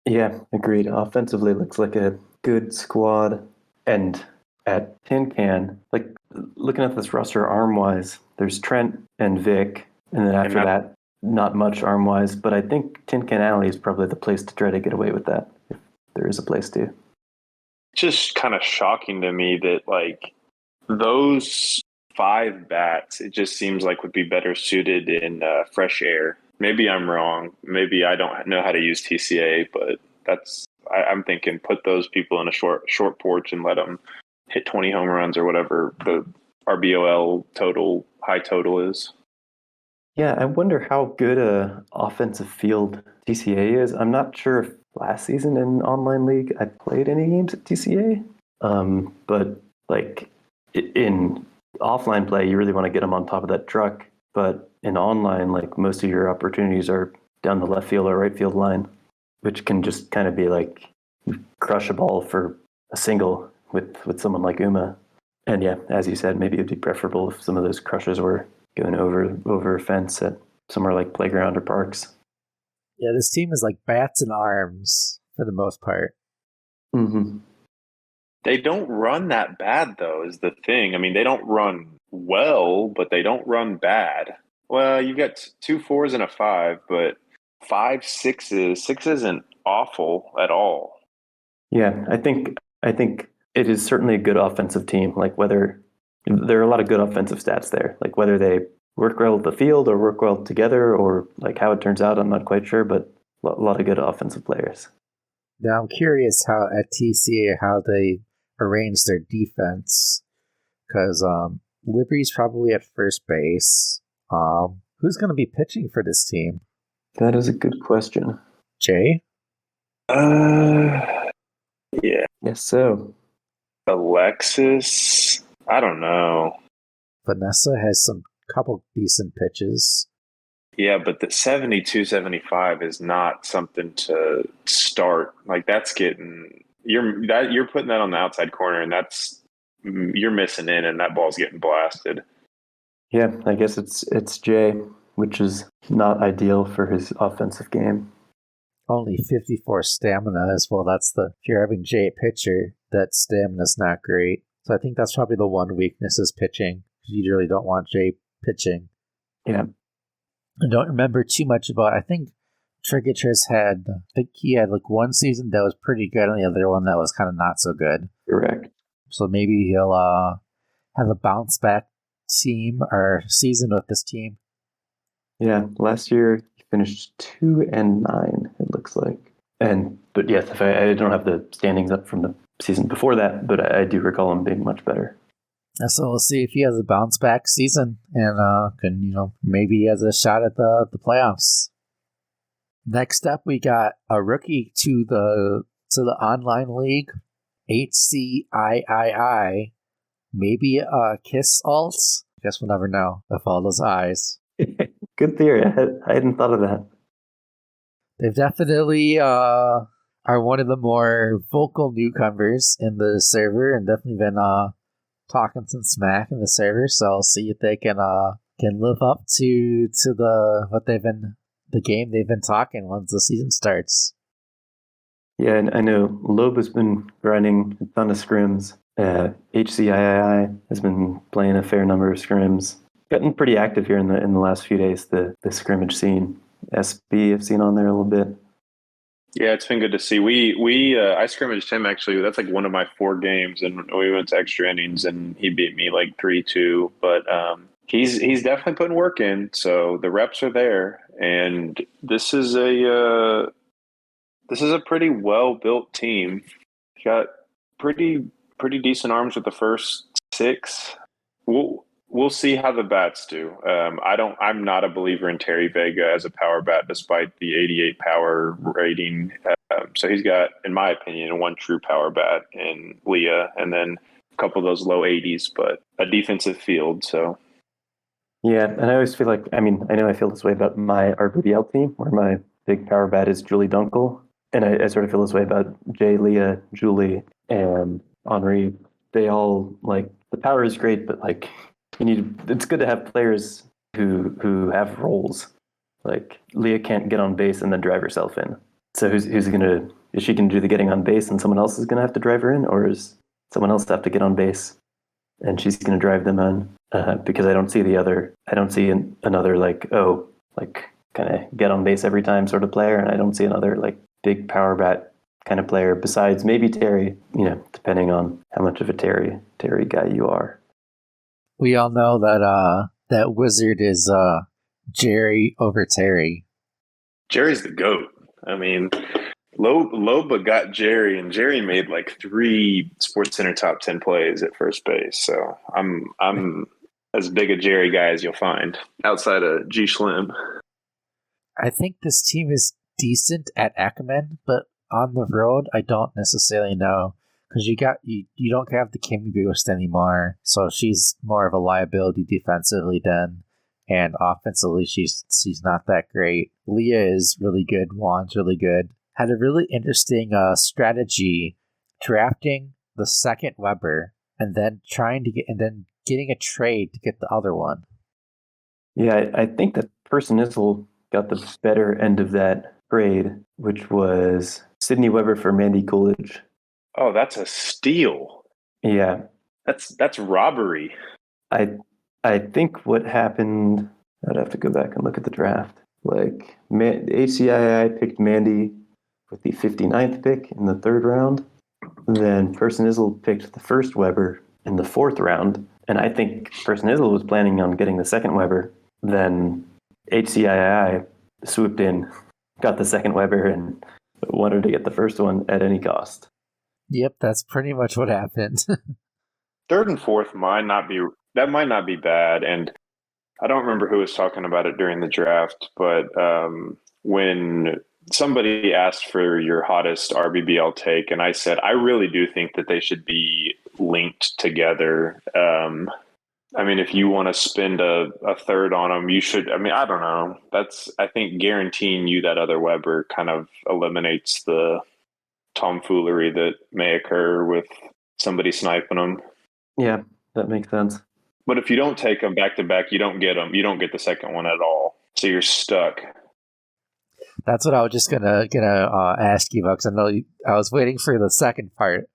Yeah, agreed. Offensively, looks like a good squad. And at Tin Can, like looking at this roster arm-wise, there's Trent and Vic. And then after that, not much arm-wise. But I think Tin Can Alley is probably the place to try to get away with that, if there is a place to. It's just kind of shocking to me that like those 5 bats, it just seems like would be better suited in fresh air. Maybe I'm wrong. Maybe I don't know how to use TCA, but I'm thinking put those people in a short porch and let them hit 20 home runs or whatever the RBOL high total is. Yeah, I wonder how good a offensive field TCA is. I'm not sure if last season in online league I played any games at TCA, but like in offline play, you really want to get them on top of that truck. But in online, like most of your opportunities are down the left field or right field line, which can just kind of be like crush a ball for a single with someone like Uma. And yeah, as you said, maybe it'd be preferable if some of those crushes were going over a fence at somewhere like playground or parks. Yeah, this team is like bats and arms for the most part. Mm-hmm. They don't run that bad, though, is the thing. I mean, they don't run well, but they don't run bad. Well, you got 2 4s and a 5, but 5 6s. 6 isn't awful at all. Yeah, I think it is certainly a good offensive team. Like whether there are a lot of good offensive stats there, like whether they work well with the field or work well together, or like how it turns out, I'm not quite sure. But a lot of good offensive players. Now I'm curious how at TCA how they arrange their defense, because Liberty's probably at first base. Who's going to be pitching for this team? That is a good question. Jay? Yeah. Yes, so. Alexis? I don't know. Vanessa has some couple decent pitches. Yeah, but the 72-75 is not something to start. Like that's getting you're putting that on the outside corner, and you're missing in, and that ball's getting blasted. Yeah, I guess it's Jay, which is not ideal for his offensive game. Only 54 stamina as well. If you're having Jay at pitcher, that stamina's not great. So I think that's probably the one weakness is pitching. You really don't want Jay pitching. Yeah. I don't remember too much about. I think Trigatrus he had like one season that was pretty good, and the other one that was kind of not so good. Correct. So maybe he'll have a bounce back team or season with this team. Yeah, last year he finished 2-9. It looks like. But yes, if I don't have the standings up from the season before that, but I do recall him being much better. So we'll see if he has a bounce back season and maybe he has a shot at the playoffs. Next up, we got a rookie to the online league, HCIII. Maybe a Kiss Alts. Guess we'll never know with all those eyes. Good theory. I hadn't thought of that. They've definitely are one of the more vocal newcomers in the server, and definitely been talking some smack in the server. So I'll see if they can live up to the game they've been talking once the season starts. Yeah, and I know Loeb has been grinding a ton of scrims. HCII has been playing a fair number of scrims. Gotten pretty active here in the last few days. The scrimmage scene. SB I've seen on there a little bit. Yeah, it's been good to see. I scrimmaged him actually. That's like one of my 4 games, and we went to extra innings, and he beat me like 3-2. But he's definitely putting work in. So the reps are there, and this is a pretty well built team. Got pretty decent arms with the first 6. We'll see how the bats do. I'm not a believer in Terry Vega as a power bat, despite the 88 power rating. So he's got, in my opinion, one true power bat in Leah, and then a couple of those low 80s, but a defensive field. So yeah, and I always feel like, I know I feel this way about our BBL team, where my big power bat is Julie Dunkel, and I sort of feel this way about Jay, Leah, Julie, and Henri. They all, like, the power is great, but like, it's good to have players who have roles. Like Leah can't get on base and then drive herself in. So is she going to do the getting on base and someone else is going to have to drive her in, or is someone else have to get on base and she's going to drive them in? Because I don't see another kind of get on base every time sort of player, and I don't see another like big power bat kind of player besides maybe Terry. Depending on how much of a Terry guy you are. We all know that Wizard is Jerry over Terry. Jerry's the GOAT. I mean, Loba got Jerry, and Jerry made like 3 SportsCenter top 10 plays at first base. So I'm as big a Jerry guy as you'll find outside of G Schlim. I think this team is decent at Ekman, but on the road, I don't necessarily know. Because you don't have the Kimmy boost anymore, so she's more of a liability defensively then, and offensively she's not that great. Leah is really good. Juan's really good. Had a really interesting strategy, drafting the second Weber and then getting a trade to get the other one. Yeah, I think that Personizzle got the better end of that trade, which was Sydney Weber for Mandy Coolidge. Oh, that's a steal. Yeah. That's robbery. I think what happened, I'd have to go back and look at the draft. Like, HCII picked Mandy with the 59th pick in the 3rd round. Then Personizzle picked the first Weber in the 4th round. And I think Personizzle was planning on getting the second Weber. Then HCII swooped in, got the second Weber, and wanted to get the first one at any cost. Yep, that's pretty much what happened. 3rd and 4th might not be bad, and I don't remember who was talking about it during the draft, but when somebody asked for your hottest RBBL take, and I said I really do think that they should be linked together. I mean, if you want to spend a 3rd on them, you should. I mean, I don't know. I think guaranteeing you that other Weber kind of eliminates the tomfoolery that may occur with somebody sniping them. Yeah, that makes sense. But if you don't take them back to back, you don't get them. You don't get the second one at all. So you're stuck. That's what I was just gonna ask you about, because I know I was waiting for the second part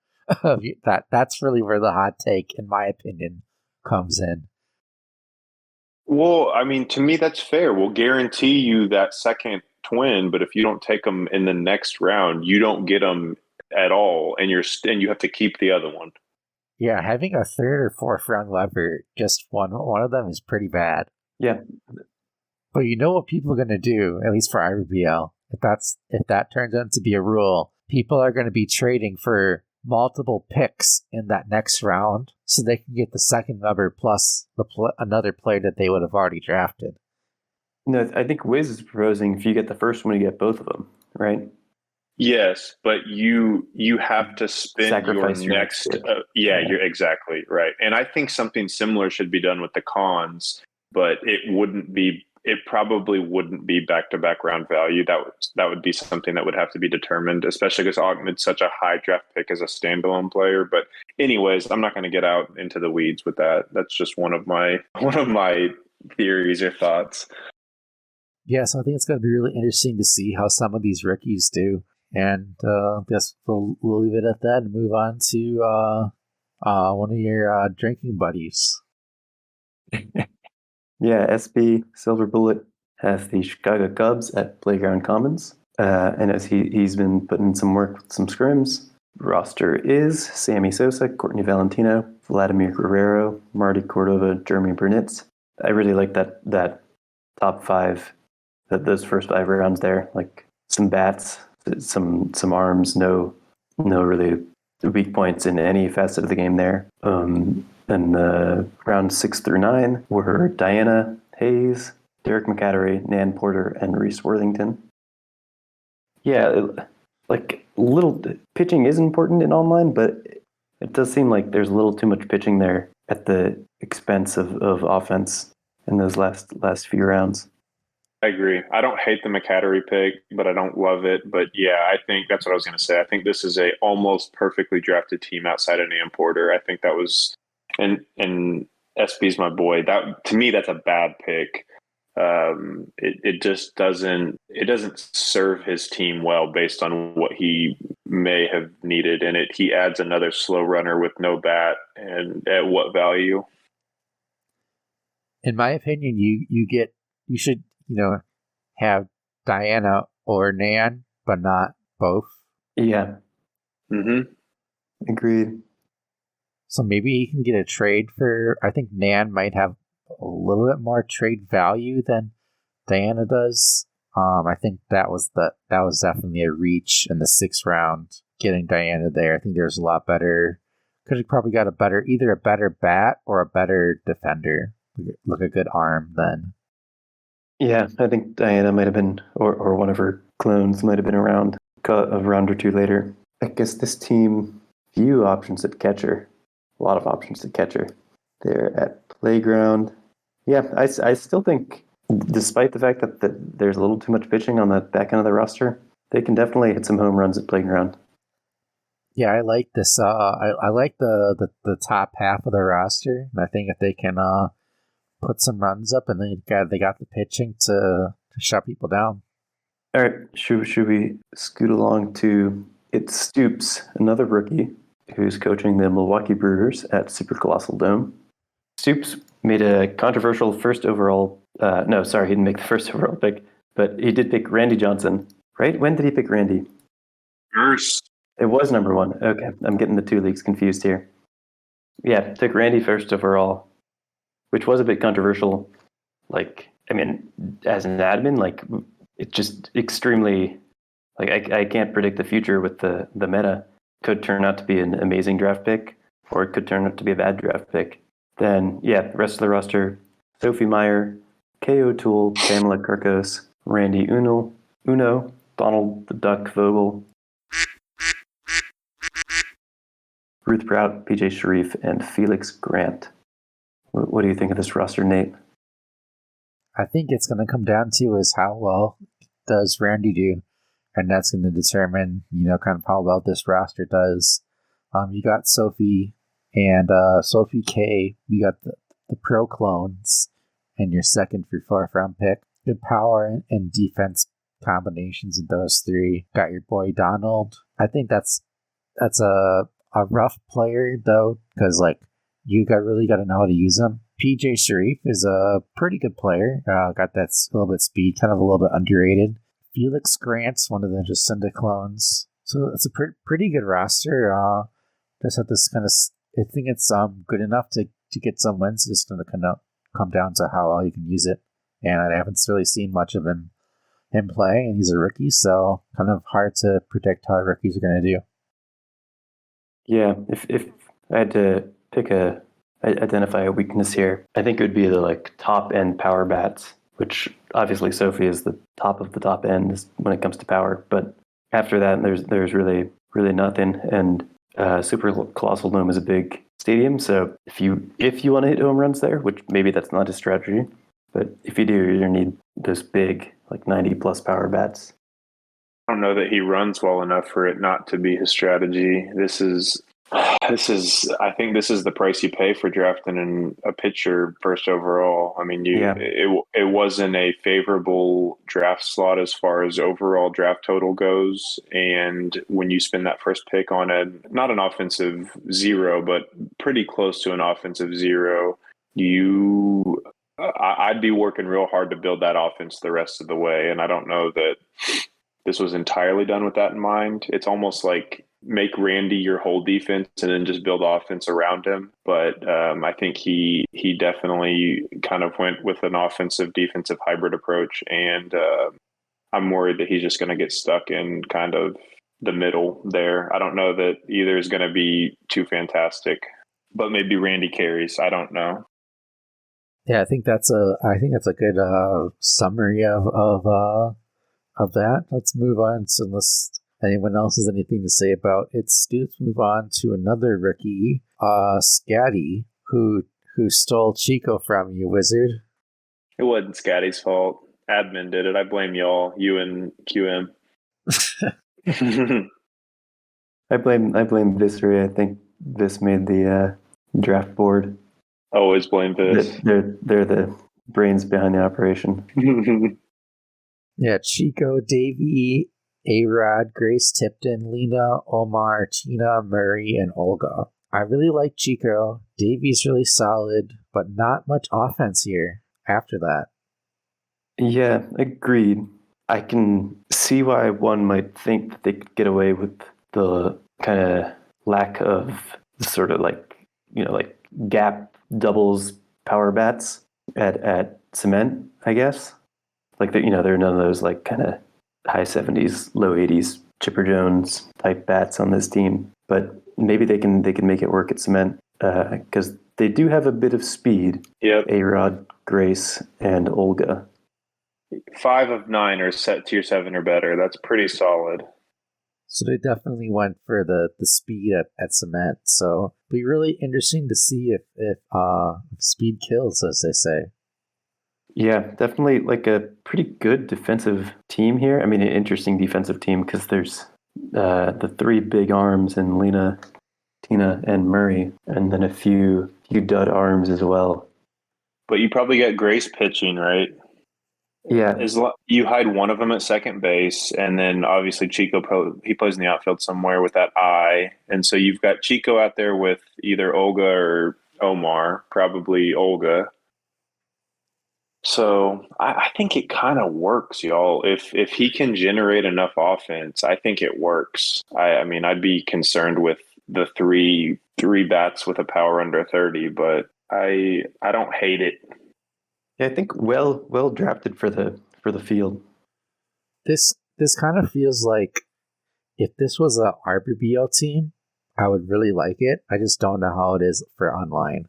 of that. That's really where the hot take, in my opinion, comes in. Well, I mean, to me, that's fair. We'll guarantee you that second twin, but if you don't take them in the next round, you don't get them at all, and you have to keep the other one. Yeah, having a 3rd or 4th round Weber, just one of them, is pretty bad. Yeah. But you know what people are going to do, at least for IRBL, if that turns out to be a rule, people are going to be trading for multiple picks in that next round so they can get the second Weber plus another player that they would have already drafted. No, I think Wiz is proposing if you get the first one, you get both of them, right? Yes, but you have to spend Sacrifice your next. You're exactly right. And I think something similar should be done with the cons, but it probably wouldn't be back-to-back round value. That would be something that would have to be determined, especially because Ahmed's such a high draft pick as a standalone player. But anyways, I'm not going to get out into the weeds with that. That's just one of my theories or thoughts. Yeah, so I think it's going to be really interesting to see how some of these rookies do. And I guess we'll leave it at that and move on to one of your drinking buddies. Yeah, SB Silver Bullet has the Chicago Cubs at Playground Commons. And as he's been putting in some work with some scrims, roster is Sammy Sosa, Courtney Valentino, Vladimir Guerrero, Marty Cordova, Jeremy Burnitz. I really like that top 5, those first 5 rounds there. Like some bats, some arms, no really weak points in any facet of the game there. And rounds 6 through 9 were Diana Hayes, Derek McAtery, Nan Porter, and Reese Worthington. Yeah, like little pitching is important in online, but it does seem like there's a little too much pitching there at the expense of offense in those last few rounds. I agree. I don't hate the McAtery pick, but I don't love it. But yeah, I think that's what I was going to say. I think this is a almost perfectly drafted team outside of Nan Porter. I think that was, and SB's my boy. That to me, that's a bad pick. It just doesn't serve his team well based on what he may have needed in it. He adds another slow runner with no bat, and at what value? In my opinion, you should have Diana or Nan, but not both. Yeah. Mm-hmm. Agreed. So maybe he can get a trade for. I think Nan might have a little bit more trade value than Diana does. I think that was definitely a reach in the 6th round. Getting Diana there, I think there's a lot better. Could have probably got either a better bat or a better defender, like a good arm then. Yeah, I think Diana might have been, or one of her clones might have been around a round or two later. I guess this team, few options at catcher. A lot of options at catcher. They're at playground. Yeah, I still think, despite the fact that there's a little too much pitching on the back end of the roster, they can definitely hit some home runs at playground. Yeah, I like this. I like the top half of the roster, and I think if they can put some runs up, and they got the pitching to shut people down. All right, should we scoot along to Stoops, another rookie who's coaching the Milwaukee Brewers at Super Colossal Dome. Stoops made a controversial first overall. No, sorry, he didn't make the first overall pick, but he did pick Randy Johnson. Right? When did he pick Randy? First. It was number 1. Okay, I'm getting the 2 leagues confused here. Yeah, took Randy first overall, which was a bit controversial. Like, I mean, as an admin, like, it's just extremely, like, I can't predict the future with the meta. Could turn out to be an amazing draft pick, or it could turn out to be a bad draft pick. Then, yeah, the rest of the roster, Sophie Meyer, Kay O'Toole, Pamela Kirkos, Randy Uno, Donald the Duck Vogel, Ruth Prout, PJ Sharif, and Felix Grant. What do you think of this roster, Nate? I think it's going to come down to is how well does Randy do, and that's going to determine, kind of how well this roster does. You got Sophie and Sophie K. We got the pro clones, and your second through 4th round pick. Good power and defense combinations in those 3. Got your boy Donald. I think that's a rough player though, because like you really got to know how to use him. PJ Sharif is a pretty good player. Got that little bit speed, kind of a little bit underrated. Felix Grant's one of the Jacinda clones, so it's a pretty good roster. Just have this kind of, I think it's good enough to get some wins. It's just going to kind of come down to how well you can use it, and I haven't really seen much of him play, and he's a rookie, so kind of hard to predict how rookies are going to do. Yeah, if I had to identify a weakness here, I think it would be the top end power bats, which obviously Sophie is the top of the top end when it comes to power. But after that, there's really nothing. And Super Colossal Dome is a big stadium, so if you want to hit home runs there, which maybe that's not a strategy, but if you do, you're gonna need those big 90 plus power bats. I don't know that he runs well enough for it not to be his strategy. This is I think this is the price you pay for drafting a pitcher first overall. I mean, it wasn't a favorable draft slot as far as overall draft total goes. And when you spend that first pick on not an offensive 0, but pretty close to an offensive 0, I'd be working real hard to build that offense the rest of the way. And I don't know that this was entirely done with that in mind. It's almost like make Randy your whole defense and then just build offense around him. But I think he definitely kind of went with an offensive defensive hybrid approach. And I'm worried that he's just going to get stuck in kind of the middle there. I don't know that either is going to be too fantastic, but maybe Randy carries. I don't know. Yeah, I think that's a good summary of that. Let's move on. So unless anyone else has anything to say about it, let's move on to another rookie, Scatty, who stole Chico from you, Wizard. It wasn't Scatty's fault. Admin did it. I blame y'all, you and QM. I blame Viscery. I think Vis made the draft board. Always blame Vis. They're the brains behind the operation. Yeah, Chico, Davey, A-Rod, Grace Tipton, Lena, Omar, Tina, Murray, and Olga. I really like Chico. Davey's really solid, but not much offense here after that. Yeah, agreed. I can see why one might think that they could get away with the kind of lack of sort of like gap doubles power bats at cement, I guess. Like there are none of those like kind of high 70s, low 80s Chipper Jones type bats on this team, but maybe they can make it work at cement because they do have a bit of speed. Yep. A-Rod, Grace, and Olga. 5 of 9 are set tier 7 or better. That's pretty solid. So they definitely went for the speed at cement. So it'll be really interesting to see if speed kills, as they say. Yeah, definitely like a pretty good defensive team here. I mean, an interesting defensive team because there's the 3 big arms in Lena, Tina, and Murray, and then a few dud arms as well. But you probably get Grace pitching, right? Yeah. You hide one of them at second base, and then obviously Chico, he plays in the outfield somewhere with that eye. And so you've got Chico out there with either Olga or Omar, probably Olga. So I think it kind of works, y'all. If he can generate enough offense, I think it works. I mean, I'd be concerned with the three bats with a power under 30, but I don't hate it. Yeah, I think well drafted for the field. This kind of feels like if this was a RBBL team, I would really like it. I just don't know how it is for online.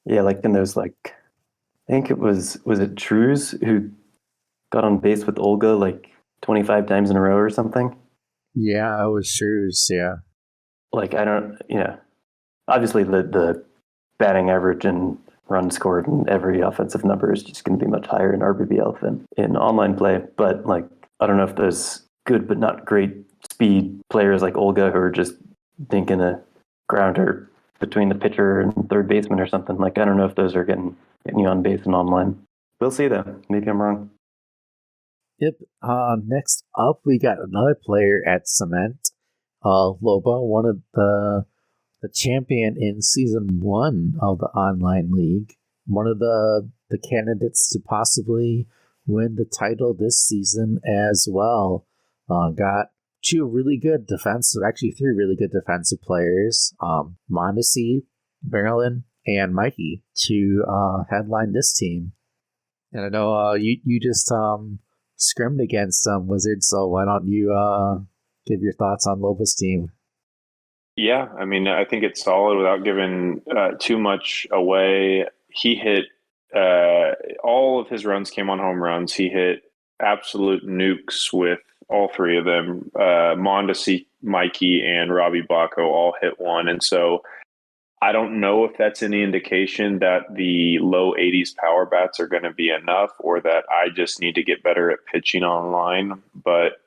Yeah, like then there's like I think it was it Trues who got on base with Olga like 25 times in a row or something? Yeah, it was Trues, yeah. Like I don't, obviously the batting average and runs scored and every offensive number is just going to be much higher in RBBL than in online play. But like, I don't know if there's good but not great speed players like Olga who are just dinking a grounder between the pitcher and third baseman or something. Like, I don't know if those are getting you on base and online. We'll see though. Maybe I'm wrong. Yep. Next up, we got another player at Cement. Loba, one of the champion in season 1 of the online league, one of the candidates to possibly win the title this season as well. Got 2 really good defensive, actually 3 really good defensive players, Mondesi, Marilyn, and Mikey to headline this team. And I know you just scrimmed against some Wizards, so why don't you give your thoughts on Loba's team? Yeah, I mean, I think it's solid without giving too much away. He hit all of his runs came on home runs. He hit absolute nukes with all 3 of them. Mondesi, Mikey, and Robbie Bacco all hit one. And so I don't know if that's any indication that the low 80s power bats are going to be enough or that I just need to get better at pitching online. But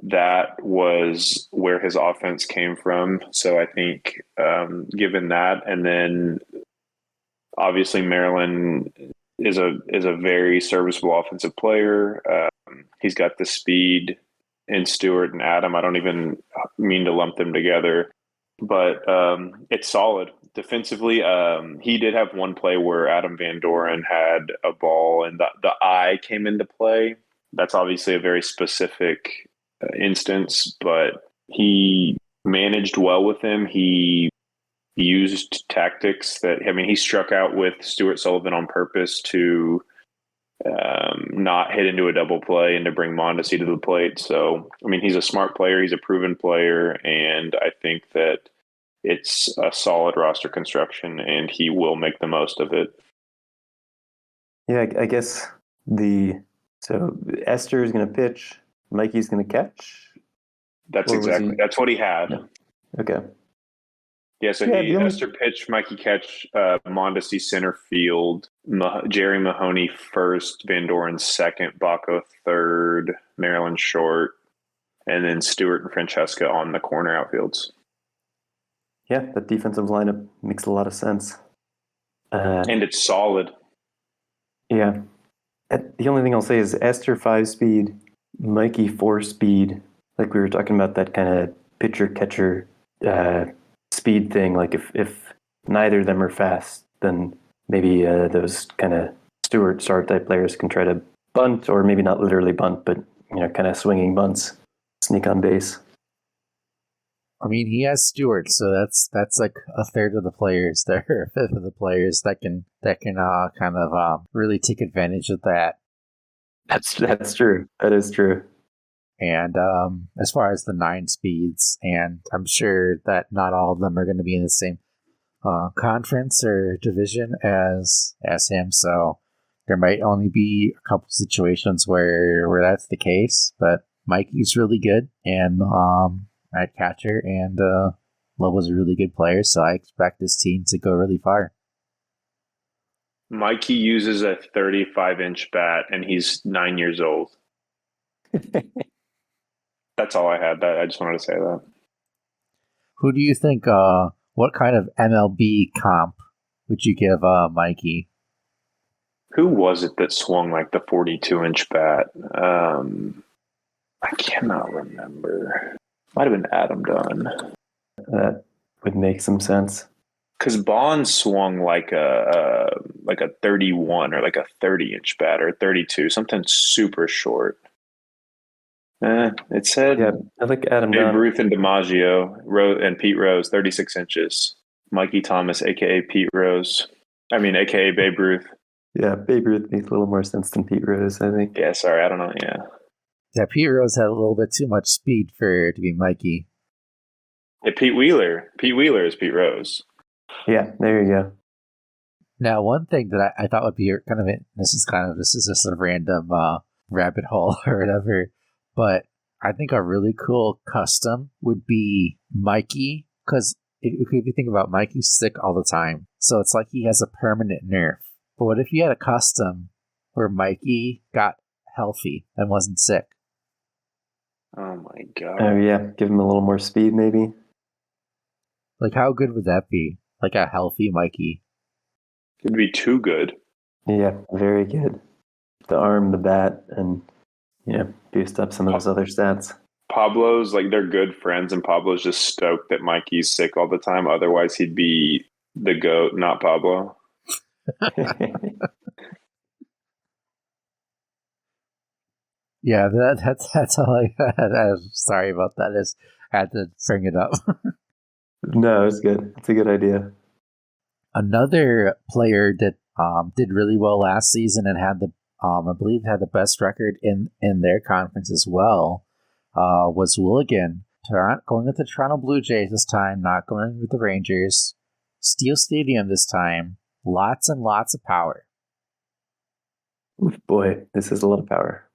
that was where his offense came from. So I think given that, and then obviously Maryland is a very serviceable offensive player. He's got the speed in Stewart and Adam. I don't even mean to lump them together, but it's solid. Defensively, he did have one play where Adam Van Doren had a ball and the eye came into play. That's obviously a very specific instance, but he managed well with him. He used tactics he struck out with Stuart Sullivan on purpose to not hit into a double play and to bring Mondesi to the plate. So, I mean, he's a smart player. He's a proven player. And I think that it's a solid roster construction and he will make the most of it. Yeah, I guess so Esther is going to pitch, Mikey's going to catch. That's what he had. Yeah. Okay. Yeah, so Esther pitch, Mikey catch, Mondesi center field, Jerry Mahoney first, Van Doren second, Bacco third, Maryland short, and then Stewart and Francesca on the corner outfields. Yeah, that defensive lineup makes a lot of sense. And it's solid. Yeah. The only thing I'll say is Esther 5-speed, Mikey 4-speed. Like we were talking about that kind of pitcher-catcher speed thing. Like if neither of them are fast, then maybe those kind of Stewart Star type players can try to bunt, or maybe not literally bunt, but kind of swinging bunts, sneak on base. I mean, he has Stewart, so that's like a third of the players there, a fifth of the players that can kind of really take advantage of that. That's true. That is true. And as far as the 9 speeds, and I'm sure that not all of them are going to be in the same conference or division as him, so there might only be a couple situations where that's the case. But Mikey's really good, and at catcher, and Lobo's a really good player, so I expect this team to go really far. Mikey uses a 35-inch bat, and he's 9 years old. That's all I had. I just wanted to say that. Who do you think? What kind of MLB comp would you give Mikey? Who was it that swung like the 42-inch bat? I cannot remember. Might have been Adam Dunn. That would make some sense. Because Bond swung like a 31 or like a 30-inch bat or 32, something super short. It said, yeah, I like Adam Babe Dunn. Ruth and DiMaggio and Pete Rose, 36 inches. Mikey Thomas, aka Pete Rose. I mean, aka Babe Ruth. Yeah, Babe Ruth makes a little more sense than Pete Rose, I think. Yeah, sorry, I don't know. Yeah, Pete Rose had a little bit too much speed to be Mikey. Yeah, Pete Wheeler. Pete Wheeler is Pete Rose. Yeah, there you go. Now, one thing that I thought would be kind of this is just a random rabbit hole or whatever, but I think a really cool custom would be Mikey, because if you think about Mikey's sick all the time, so it's like he has a permanent nerf. But what if you had a custom where Mikey got healthy and wasn't sick? Oh my god. Oh yeah, give him a little more speed maybe. Like, how good would that be? Like a healthy Mikey. It'd be too good. Yeah, very good. The arm, the bat, and boost up some of those other stats. Pablo's, like, they're good friends, and Pablo's just stoked that Mikey's sick all the time. Otherwise, he'd be the GOAT, not Pablo. Yeah, that's all I had. I'm sorry about that. I had to bring it up. No, it's good. It's a good idea. Another player that did really well last season and had I believe had the best record in their conference as well was Wooligan. Going with the Toronto Blue Jays this time, not going with the Rangers. Steel Stadium this time. Lots and lots of power. Oof, boy, this is a lot of power.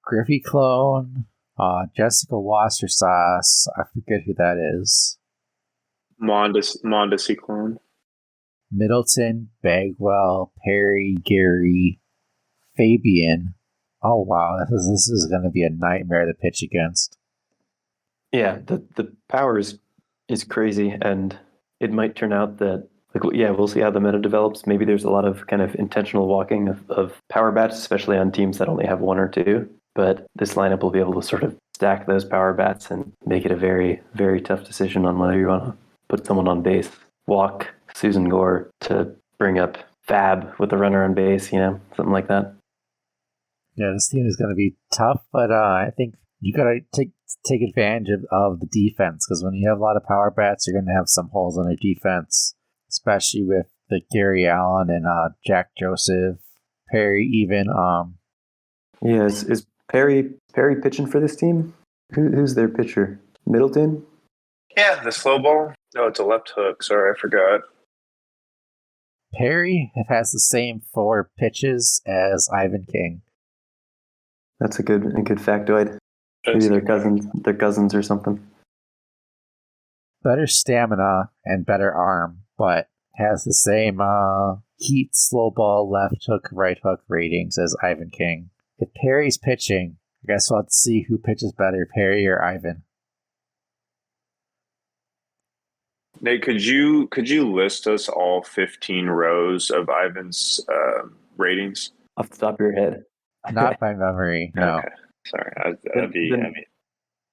Griffey clone, Jessica Wassersauce. I forget who that is. Mondesi clone. Middleton, Bagwell, Perry, Gary, Fabian. Oh wow, this is going to be a nightmare to pitch against. Yeah, the power is crazy, and it might turn out that we'll see how the meta develops. Maybe there's a lot of kind of intentional walking of power bats, especially on teams that only have one or two. But this lineup will be able to sort of stack those power bats and make it a very, very tough decision on whether you want to put someone on base, walk Susan Gore to bring up Fab with a runner on base, something like that. Yeah, this team is going to be tough, but I think you got to take advantage of the defense, because when you have a lot of power bats, you're going to have some holes on their defense, especially with the Gary Allen and Jack Joseph, Perry even. Yeah, is Perry pitching for this team? Who's their pitcher? Middleton? Yeah, the slow ball. No, it's a left hook. Sorry, I forgot. Perry has the same 4 pitches as Ivan King. That's a good factoid. Maybe they're cousins or something. Better stamina and better arm, but has the same heat, slow ball, left hook, right hook ratings as Ivan King. If Perry's pitching, I guess we'll have to see who pitches better, Perry or Ivan. Nate, could you list us all 15 rows of Ivan's ratings? Off the top of your head. Not by memory, no. Okay. Sorry.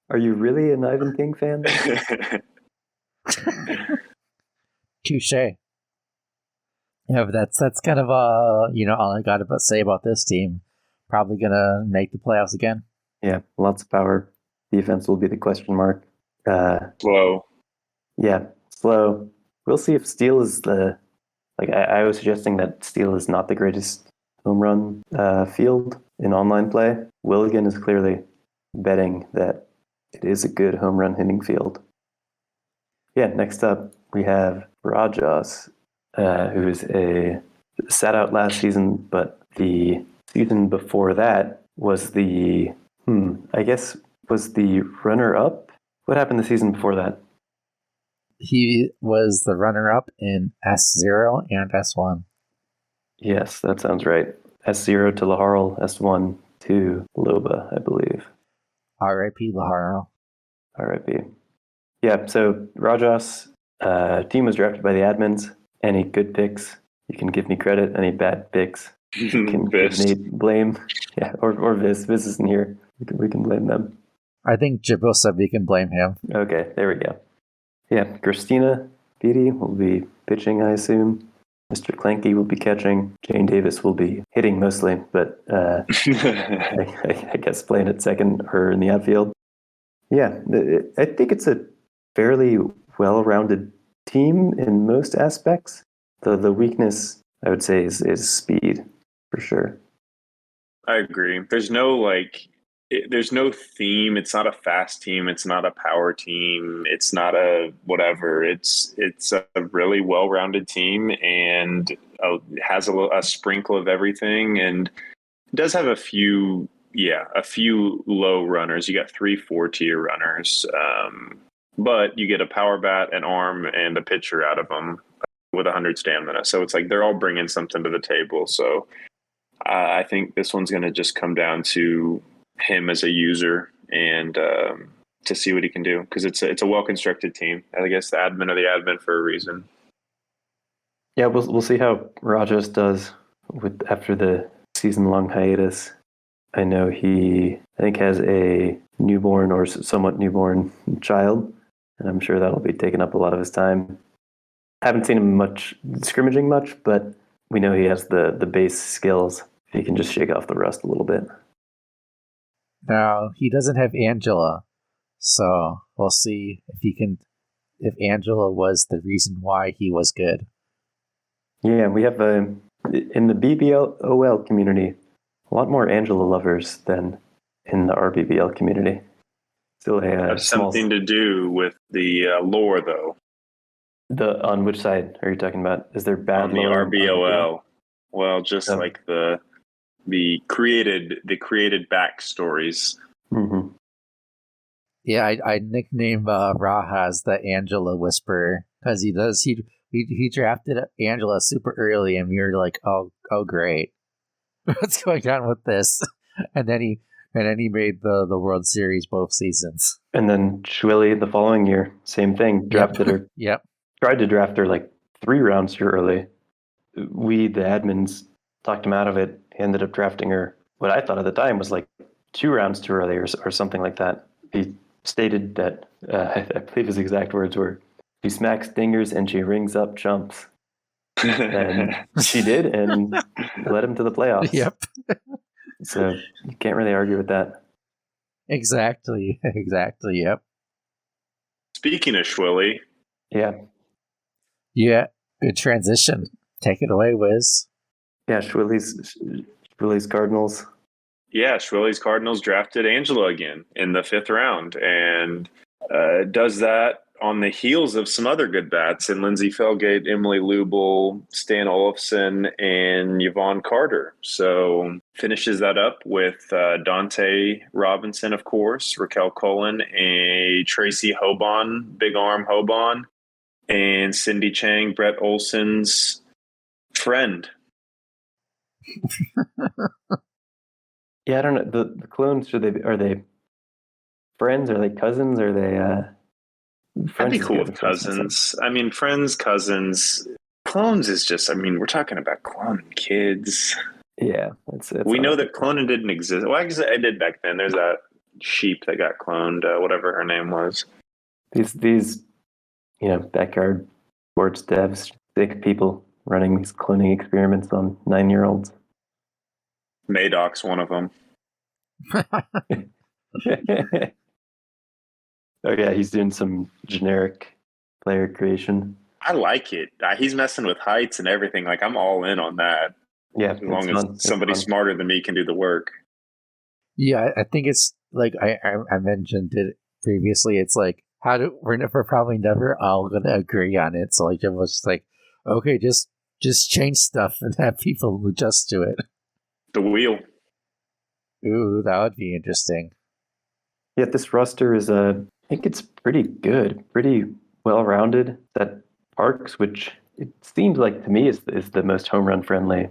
Are you really an Ivan King fan? Touche. Yeah, but that's kind of all I got to say about this team. Probably gonna make the playoffs again. Yeah, lots of power. Defense will be the question mark. Slow. Yeah, slow. We'll see if Steele is I was suggesting that Steele is not the greatest home run field in online play. Willigan is clearly betting that it is a good home run hitting field. Yeah, next up we have Rajas, who's sat out last season, but the season before that was the runner-up. What happened the season before that? He was the runner-up in S0 and S1. Yes, that sounds right. S0 to Laharl, S1 to Loba, I believe. R.I.P. Laharl. R.I.P. Yeah, so Rajas, team was drafted by the admins. Any good picks, you can give me credit. Any bad picks, you can give Nate blame. Yeah, or Viz. Viz isn't here. We can blame them. I think Jibbo said we can blame him. Okay, there we go. Yeah, Christina Beatty will be pitching, I assume. Mr. Clanky will be catching. Jane Davis will be hitting mostly, but I guess playing at second or in the outfield. Yeah, I think it's a fairly well-rounded team in most aspects. The weakness, I would say, is speed, for sure. I agree. There's no theme. It's not a fast team. It's not a power team. It's not a whatever. It's a really well-rounded team and has a sprinkle of everything, and does have a few low runners. You got 3 4-tier runners, but you get a power bat, an arm, and a pitcher out of them with 100 stamina. So it's like they're all bringing something to the table. So I think this one's going to just come down to him as a user and to see what he can do, because it's a well-constructed team. I guess the admin are the admin for a reason. Yeah, we'll see how Rajas does after the season-long hiatus. I know he has a newborn or somewhat newborn child, and I'm sure that'll be taking up a lot of his time. Haven't seen him scrimmaging much, but we know he has the base skills. He can just shake off the rust a little bit. Now, he doesn't have Angela, so we'll see if Angela was the reason why he was good. Yeah, we have in the BBOL community a lot more Angela lovers than in the RBBL community. Still has something to do with the lore, though. On which side are you talking about? Is there bad on the RBOL? Well, just like the created backstories. Mm-hmm. Yeah, I nicknamed Rajas the Angela Whisperer because he drafted Angela super early, and we were like, oh great, what's going on with this? And then he made the World Series both seasons. And then Schwilly the following year, same thing. Drafted her. Yep. Tried to draft her like 3 rounds too early. We, the admins, talked him out of it. He ended up drafting her. What I thought at the time was like 2 rounds too early or something like that. He stated that, I believe his exact words were, she smacks dingers and she rings up chumps. And she did, and led him to the playoffs. Yep. So you can't really argue with that. Exactly. Yep. Speaking of Schwilly. Yeah. Yeah. Good transition. Take it away, Wiz. Yeah, Schwilly's Cardinals. Yeah, Schwilly's Cardinals drafted Angela again in the 5th round, and does that on the heels of some other good bats in Lindsay Felgate, Emily Lubel, Stan Olofsson, and Yvonne Carter. So finishes that up with Dante Robinson, of course, Raquel Cullen, a Tracy Hoban, Big Arm Hoban, and Cindy Chang, Brett Olson's friend. Yeah, I don't know. The clones, are they friends? Are they cousins? Are they I'd be cool with cousins. I mean, friends, cousins. Clones is just, I mean, we're talking about cloning kids. Yeah. We know that cloning didn't exist. Well, I guess it did back then. There's that sheep that got cloned, whatever her name was. These backyard sports devs, sick people running these cloning experiments on 9-year-olds. Madoc's one of them. Oh yeah, he's doing some generic player creation. I like it. He's messing with heights and everything. Like, I'm all in on that. Yeah, As long as somebody smarter than me can do the work. Yeah, I think it's like I mentioned it previously. It's like we're probably never all gonna agree on it. So like it was just like, okay, just change stuff and have people adjust to it. The wheel. Ooh, that would be interesting. Yeah, this roster is I think it's pretty good, pretty well rounded. That Parks, which it seems like to me is the most home run friendly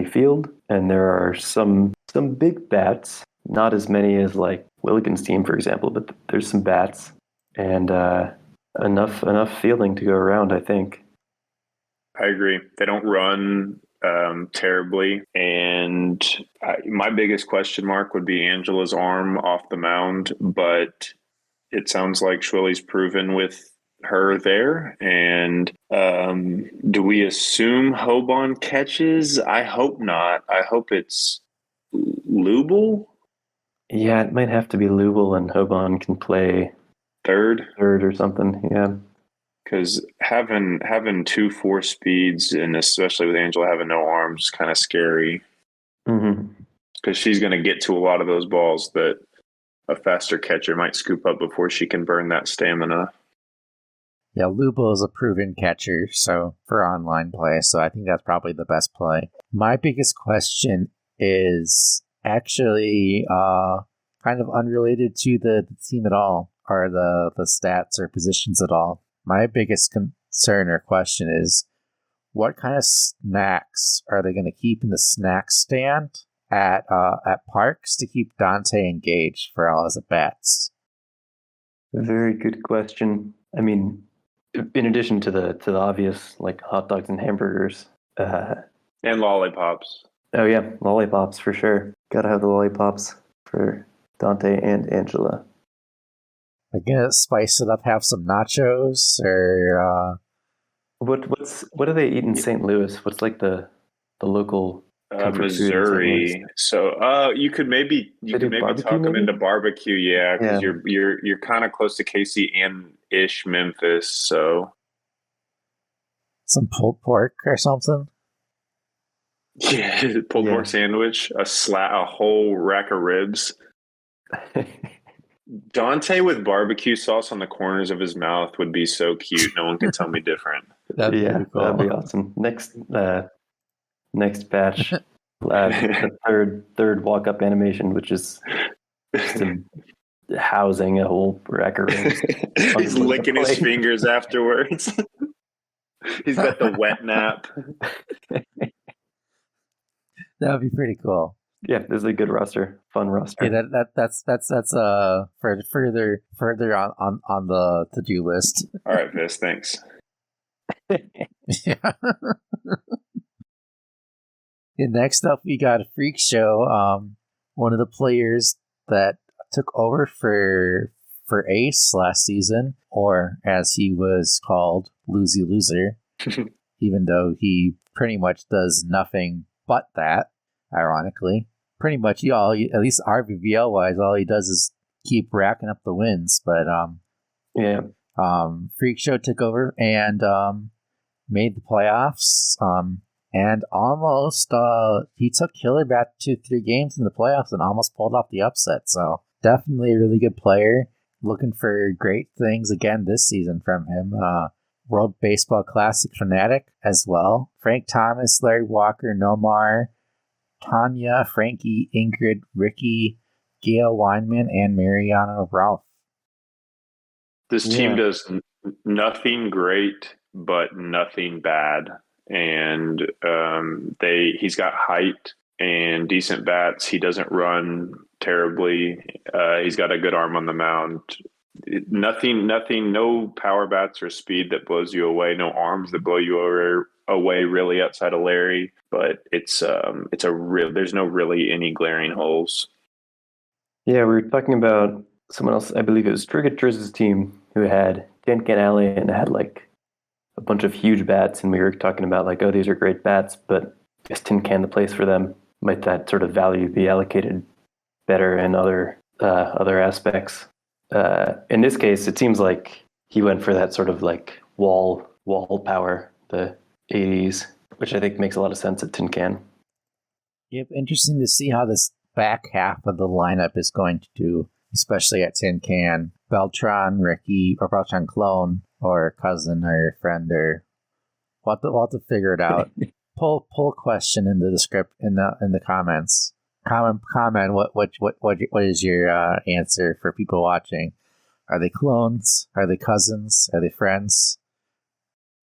field, and there are some big bats. Not as many as like Willigan's team, for example, but there's some bats and enough fielding to go around, I think. I agree. They don't run terribly. And my biggest question mark would be Angela's arm off the mound, but it sounds like Schwilly's proven with her there. And do we assume Hoban catches? I hope not. I hope it's Lubel. Yeah, it might have to be Lubel, and Hoban can play third or something. Yeah. Because having 2 4 speeds, and especially with Angela having no arms, is kind of scary. Because she's going to get to a lot of those balls that a faster catcher might scoop up before she can burn that stamina. Yeah, Lubo is a proven catcher, so for online play, so I think that's probably the best play. My biggest question is actually kind of unrelated to the team at all, or the stats or positions at all. My biggest concern or question is, what kind of snacks are they going to keep in the snack stand at Parks to keep Dante engaged for all his at-bats? Very good question. I mean, in addition to the obvious, like hot dogs and hamburgers. And lollipops. Oh yeah, lollipops for sure. Gotta have the lollipops for Dante and Angela. Like, gonna spice it up, have some nachos, or what do they eat in St. Louis? What's like the local Missouri? So you could maybe talk them into barbecue, yeah, because you're kind of close to KC and ish Memphis, so some pulled pork or something. Yeah, pulled pork sandwich, a whole rack of ribs. Dante with barbecue sauce on the corners of his mouth would be so cute. No one could tell me different. That'd be cool. That'd be awesome. Next batch, the third walk-up animation, which is just housing a whole rack of ribs. He's licking his fingers afterwards. He's got the wet nap. That would be pretty cool. Yeah, this is a good roster, fun roster. Yeah, that's further on the to-do list. All right, Viz, thanks. Yeah. And next up, we got a freak show. One of the players that took over for Ace last season, or as he was called, Losey Loser, even though he pretty much does nothing but that, ironically. Pretty much, at least RBBL wise, all he does is keep racking up the wins. But Freak Show took over and made the playoffs. And almost he took Killer back 2-3 games in the playoffs and almost pulled off the upset. So definitely a really good player. Looking for great things again this season from him. World Baseball Classic fanatic as well. Frank Thomas, Larry Walker, Nomar, Tanya, Frankie, Ingrid, Ricky, Gail Weinman, and Mariana Ralph. This team does nothing great, but nothing bad. And he's got height and decent bats. He doesn't run terribly. He's got a good arm on the mound. Nothing, no power bats or speed that blows you away. No arms that blow you away really outside of Larry. But there's no really any glaring holes. Yeah, we were talking about someone else. I believe it was Trigatriz' team who had Dan Canale and had like a bunch of huge bats, and we were talking about like, oh, these are great bats, but is Tin Can the place for them? Might that sort of value be allocated better in other aspects? in this case, it seems like he went for that sort of like wall power, the 80s, which I think makes a lot of sense at Tin Can. Yep, interesting to see how this back half of the lineup is going to do, especially at Tin Can. Beltron, Ricky, or Beltron clone, or cousin, or friend, or we'll have to figure it out. Pull question in the script in the comments. Comment. What is your answer for people watching? Are they clones? Are they cousins? Are they friends?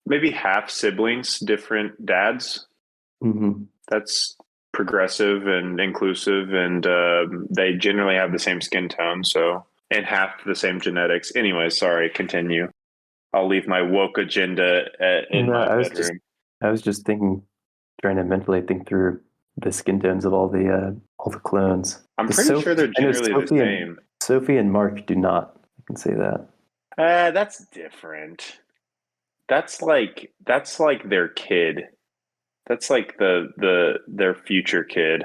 Maybe half siblings, different dads. Mm-hmm. That's progressive and inclusive, and they generally have the same skin tone, and half the same genetics. Anyway, sorry, continue. I'll leave my woke agenda in my bedroom. I was just thinking, trying to mentally think through the skin tones of all the clones. I'm pretty sure they're generally the same. Sophie and Mark do not. I can say that. That's different. That's like their kid. That's like their future kid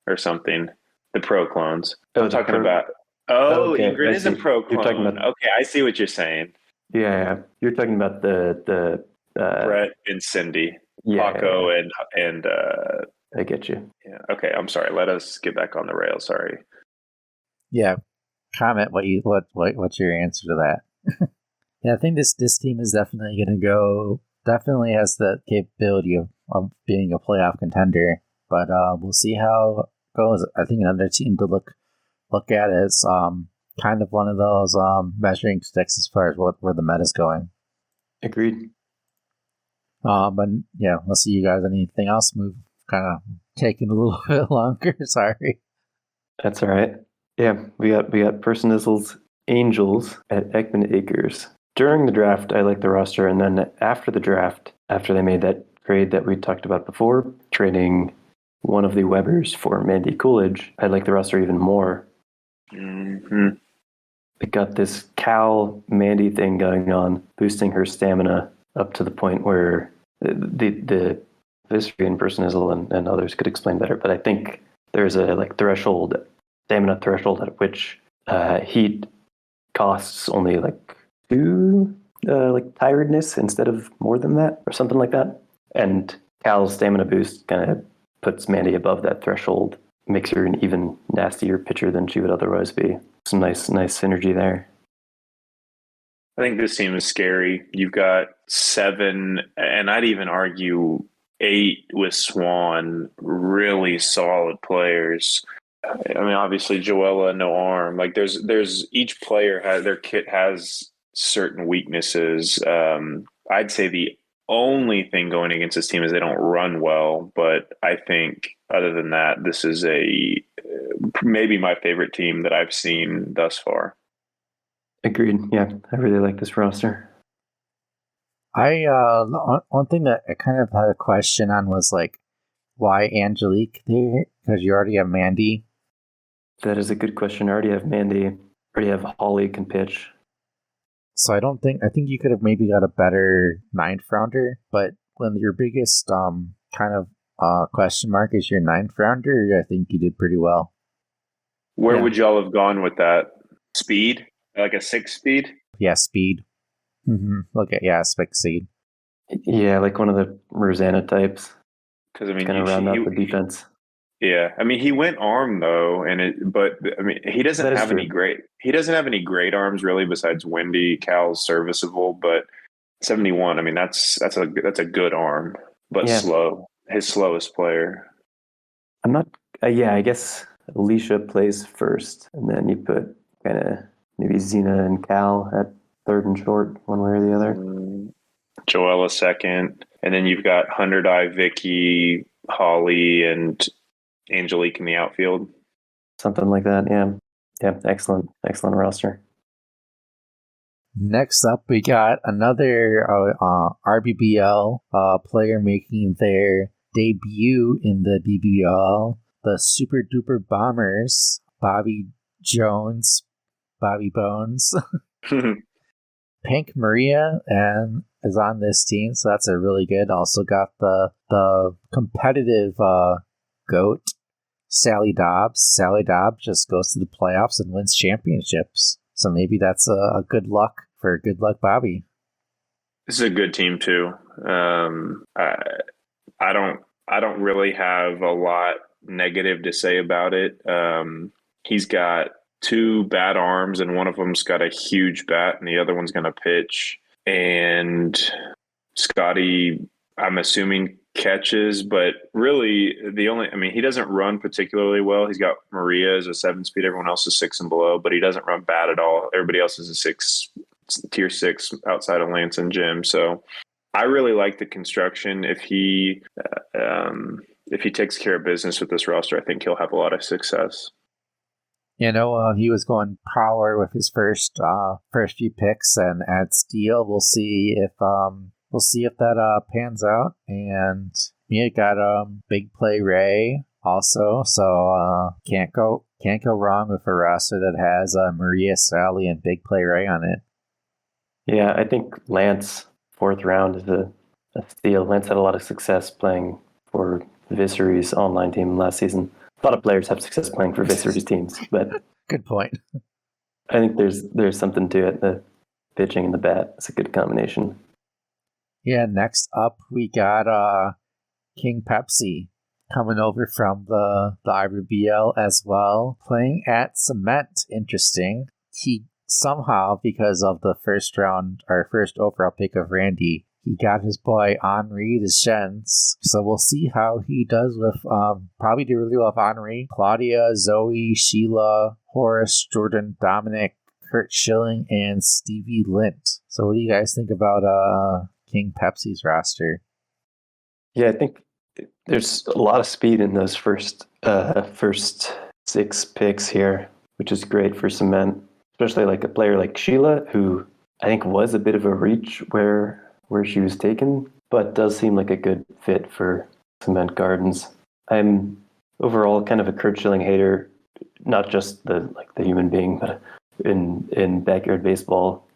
or something. The pro clones. I'm talking about. Oh, okay. Ingrid is a pro clone. Okay, I see what you're saying. Yeah. You're talking about the Brett and Cindy, Paco and I get you. Yeah. Okay. I'm sorry. Let us get back on the rail. Sorry. Yeah. Comment what's your answer to that? Yeah, I think this team is definitely going to go. Definitely has the capability of being a playoff contender, but we'll see how it goes. I think another team to look at is kind of one of those measuring sticks as far as where the meta's going. Agreed. But yeah, let's see you guys. Anything else? Move kind of taking a little bit longer. Sorry. That's all right. Yeah, we got Personizzle's Angels at Ekman Acres. During the draft, I liked the roster, and then after the draft, after they made that trade that we talked about before, trading one of the Webbers for Mandy Coolidge, I liked the roster even more. Mm-hmm. It got this Cal Mandy thing going on, boosting her stamina up to the point where the history and Personizzle and others could explain better, but I think there's a stamina threshold at which heat costs only like 2 tiredness instead of more than that or something like that. And Cal's stamina boost kind of puts Mandy above that threshold, makes her an even nastier pitcher than she would otherwise be. Some nice synergy there. I think this team is scary. You've got 7, and I'd even argue 8 with Swan, really solid players. I mean, obviously Joella, no arm. Like there's each player their kit has certain weaknesses. I'd say the only thing going against this team is they don't run well, but I think other than that, this is maybe my favorite team that I've seen thus far. Agreed. Yeah, I really like this roster. One thing that I kind of had a question on was like, why Angelique there? Because you already have Mandy. That is a good question. I already have Mandy. I already have Holly can pitch. So I think you could have maybe got a better 9th rounder, but when your biggest kind of question mark is your 9th rounder, I think you did pretty well. Where would y'all have gone with that? Speed? Like a 6 speed? Yeah, speed. Mm-hmm. Spec seed. Yeah, like one of the Rosanna types. Because I mean, kind of round out the defense. Yeah, I mean, he went arm though, but I mean, he doesn't have any great. He doesn't have any great arms really, besides Wendy. Cal's serviceable, but 71. I mean, that's a good arm, but slow. His slowest player. I'm not. I guess Alicia plays first, and then you put kind of maybe Xena and Cal at 3rd and short, one way or the other. Joella 2nd, and then you've got 100 Eye, Vicky, Holly, and Angelique in the outfield. Something like that, yeah. Yeah, excellent roster. Next up, we got another RBBL player making their debut in the BBOL, the Super Duper Bombers, Bobby Jones, Bobby Bones. Pink Maria and is on this team, so that's a really good. Also got the competitive GOAT, Sally Dobbs. Sally Dobbs just goes to the playoffs and wins championships. So maybe that's a good luck for Good Luck Bobby. This is a good team too. I don't really have a lot negative to say about it. He's got two bad arms, and one of them's got a huge bat, and the other one's going to pitch. And Scotty, I'm assuming, catches, but really he doesn't run particularly well. He's got Maria as a 7-speed. Everyone else is 6 and below, but he doesn't run bad at all. Everybody else is a tier 6 outside of Lance and Jim. So I really like the construction. If he takes care of business with this roster, I think he'll have a lot of success. He was going power with his first few picks, and at Steel, we'll see if that pans out. And Mia got Big Play Ray also, so can't go wrong with a roster that has Maria, Sally, and Big Play Ray on it. Yeah, I think Lance, 4th round, is a steal. Lance had a lot of success playing for Visery's online team last season. A lot of players have success playing for Visery's teams, but good point. I think there's something to it. The pitching and the bat is a good combination. Yeah, next up we got King Pepsi coming over from the IBBL as well, playing at Cement. Interesting. He somehow, because of the first overall pick of Randy, he got his boy Henri Deschamps. So we'll see how he does with probably do really well with Henri, Claudia, Zoe, Sheila, Horace, Jordan, Dominic, Kurt Schilling, and Stevie Lint. So what do you guys think about King Pepsi's roster? Yeah, I think there's a lot of speed in those first 6 picks here, which is great for Cement, especially like a player like Sheila, who I think was a bit of a reach where she was taken, but does seem like a good fit for Cement Gardens. I'm overall kind of a Kurt Schilling hater, not just the human being, but in backyard baseball,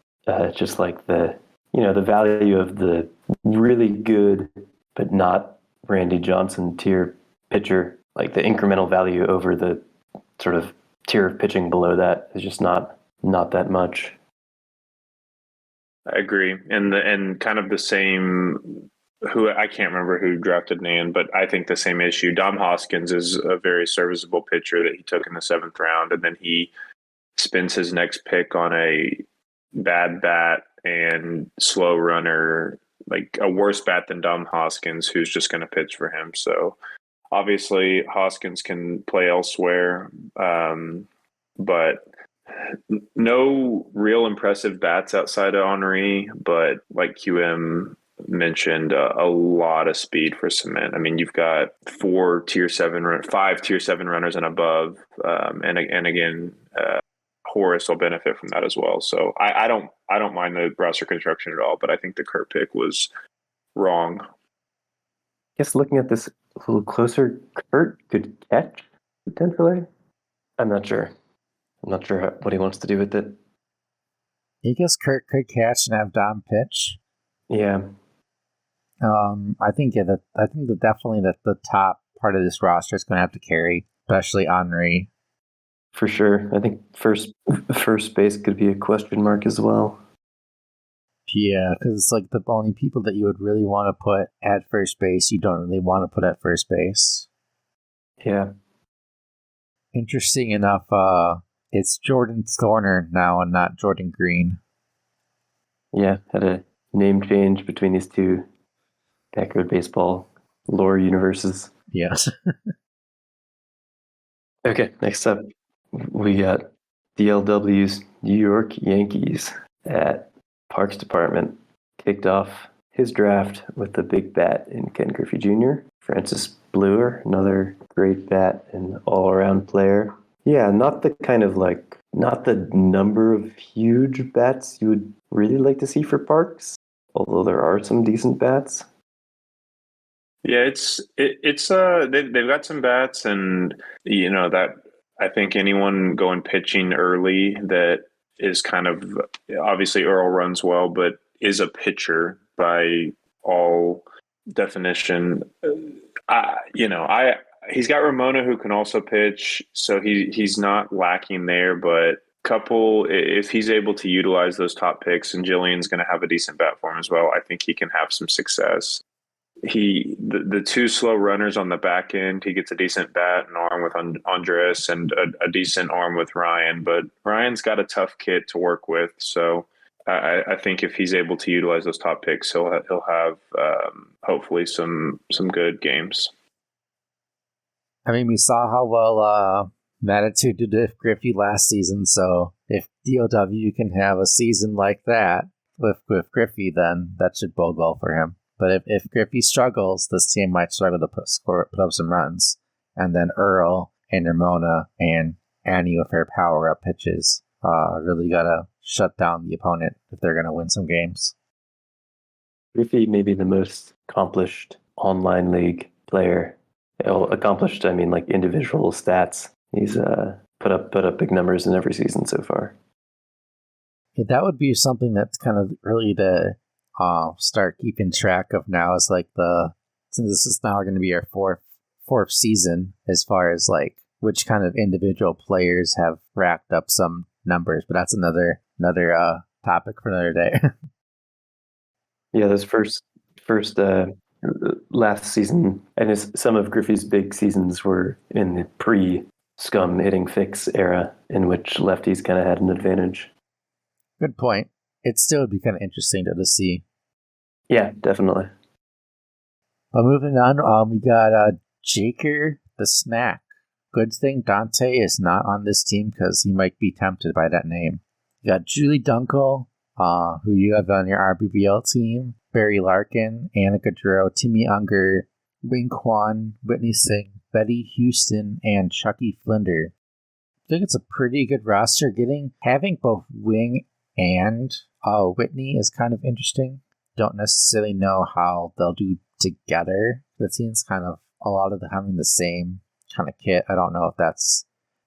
just like the value of the really good but not Randy Johnson tier pitcher, like the incremental value over the sort of tier of pitching below that is just not that much. I agree, and kind of the same. Who I can't remember who drafted Nan, but I think the same issue. Dom Hoskins is a very serviceable pitcher that he took in the 7th round, and then he spends his next pick on a bad bat and slow runner, like a worse bat than Dom Hoskins, who's just going to pitch for him. So obviously Hoskins can play elsewhere, but no real impressive bats outside of Henri, but like QM mentioned, a lot of speed for Cement. I mean, you've got 5 tier 7 runners and above, and again, Horace will benefit from that as well. So I don't mind the roster construction at all, but I think the Kurt pick was wrong. I guess looking at this a little closer, Kurt could catch potentially. I'm not sure what he wants to do with it. I guess Kurt could catch and have Dom pitch. Yeah. I think that definitely that the top part of this roster is going to have to carry, especially Henri. For sure. I think first base could be a question mark as well. Yeah, because it's like the only people that you would really want to put at first base, you don't really want to put at first base. Yeah. Interesting enough, it's Jordan Thorner now and not Jordan Green. Yeah, had a name change between these two backyard baseball lore universes. Yes. Okay, next up, we got DLW's New York Yankees at Parks Department. Kicked off his draft with the big bat in Ken Griffey Jr. Francis Bluer, another great bat and all-around player. Yeah, not the number of huge bats you would really like to see for Parks, although there are some decent bats. Yeah, they've got some bats, and that I think anyone going pitching early that is kind of, obviously Earl runs well, but is a pitcher by all definition. He's got Ramona who can also pitch, so he's not lacking there. But if he's able to utilize those top picks, and Jillian's going to have a decent bat for him as well, I think he can have some success. The two slow runners on the back end, he gets a decent bat and arm with Andres and a decent arm with Ryan, but Ryan's got a tough kit to work with. So I think if he's able to utilize those top picks, he'll have hopefully some good games. I mean, we saw how well Matitude did with Griffey last season, so if DOW can have a season like that with Griffey, then that should bode well for him. But if Griffey struggles, this team might struggle to put up some runs. And then Earl and Ramona and Annie with her power-up pitches really got to shut down the opponent if they're going to win some games. Griffey may be the most accomplished online league player. Accomplished, I mean, like individual stats. He's put up big numbers in every season so far. Yeah, that would be something that's kind of really to start keeping track of now. Is like since this is now going to be our fourth season, as far as like which kind of individual players have racked up some numbers. But that's another topic for another day. Yeah, those first last season, and some of Griffey's big seasons were in the pre-scum hitting fix era, in which lefties kind of had an advantage. Good point. It still would be kind of interesting to see. Yeah, definitely. But moving on, we got Jaker the Snack. Good thing Dante is not on this team because he might be tempted by that name. You got Julie Dunkel, who you have on your RBBL team, Barry Larkin, Anna Gaudreau, Timmy Unger, Wing Kwan, Whitney Singh, Betty Houston, and Chucky Flinder. I think it's a pretty good roster. Having both Wing and Whitney is kind of interesting. Don't necessarily know how they'll do together. The team's kind of a lot of them having the same kind of kit. I don't know if that's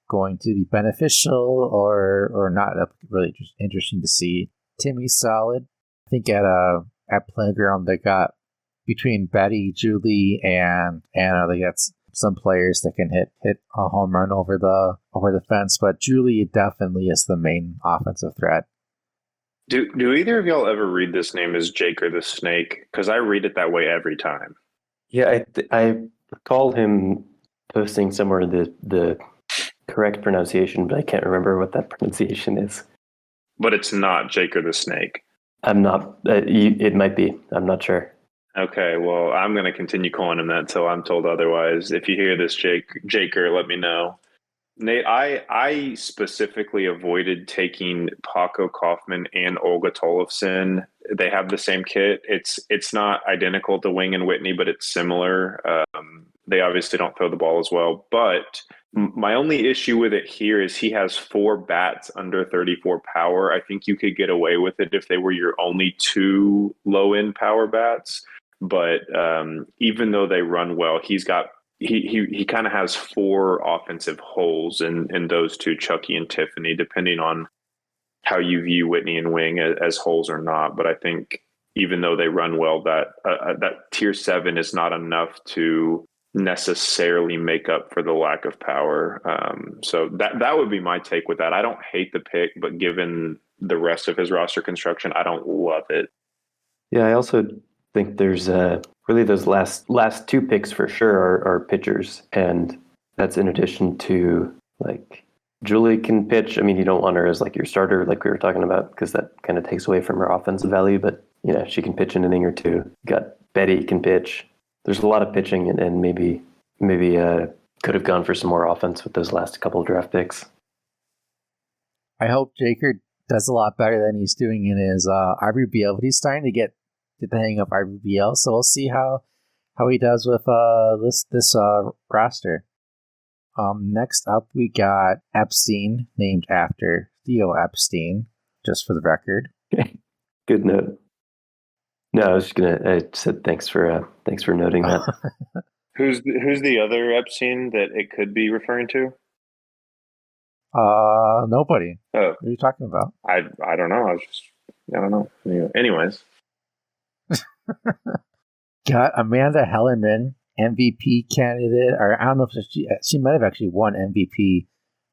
going to be beneficial or not. That's really interesting to see. Timmy's solid. I think at Playground they got between Betty, Julie, and Anna, they got some players that can hit a home run over the fence, but Julie definitely is the main offensive threat. Do either of y'all ever read this name as Jaker the Snake? Because I read it that way every time. Yeah, I recall him posting somewhere the correct pronunciation, but I can't remember what that pronunciation is. But it's not Jaker the Snake. I'm not. It might be. I'm not sure. Okay, well, I'm going to continue calling him that until I'm told otherwise. If you hear this, Jaker, let me know. Nate, I specifically avoided taking Paco Kaufman and Olga Tollefson. They have the same kit. It's not identical to Wing and Whitney, but it's similar. They obviously don't throw the ball as well. But my only issue with it here is he has 4 bats under 34 power. I think you could get away with it if they were your only 2 low-end power bats. But even though they run well, he kind of has 4 offensive holes in those 2, Chucky and Tiffany, depending on how you view Whitney and Wing as holes or not. But I think even though they run well, that tier 7 is not enough to necessarily make up for the lack of power. So that would be my take with that. I don't hate the pick, but given the rest of his roster construction, I don't love it. Yeah, I also think there's really those last 2 picks for sure are pitchers, and that's in addition to like Julie can pitch. I mean, you don't want her as like your starter, like we were talking about, because that kind of takes away from her offensive value. But she can pitch an inning or 2. Got Betty can pitch. There's a lot of pitching, and maybe could have gone for some more offense with those last couple of draft picks. I hope Jaker does a lot better than he's doing in his RBBL, but he's starting to get the hang of RBBL, so we'll see how he does with this roster. Next up, we got Epstein, named after Theo Epstein, just for the record. Good note. No, I said thanks for noting that. Who's the other Epstein that it could be referring to? Nobody. Oh, what are you talking about? I don't know. I don't know. Anyways, got Amanda Hellerman, MVP candidate, or I don't know if she might have actually won MVP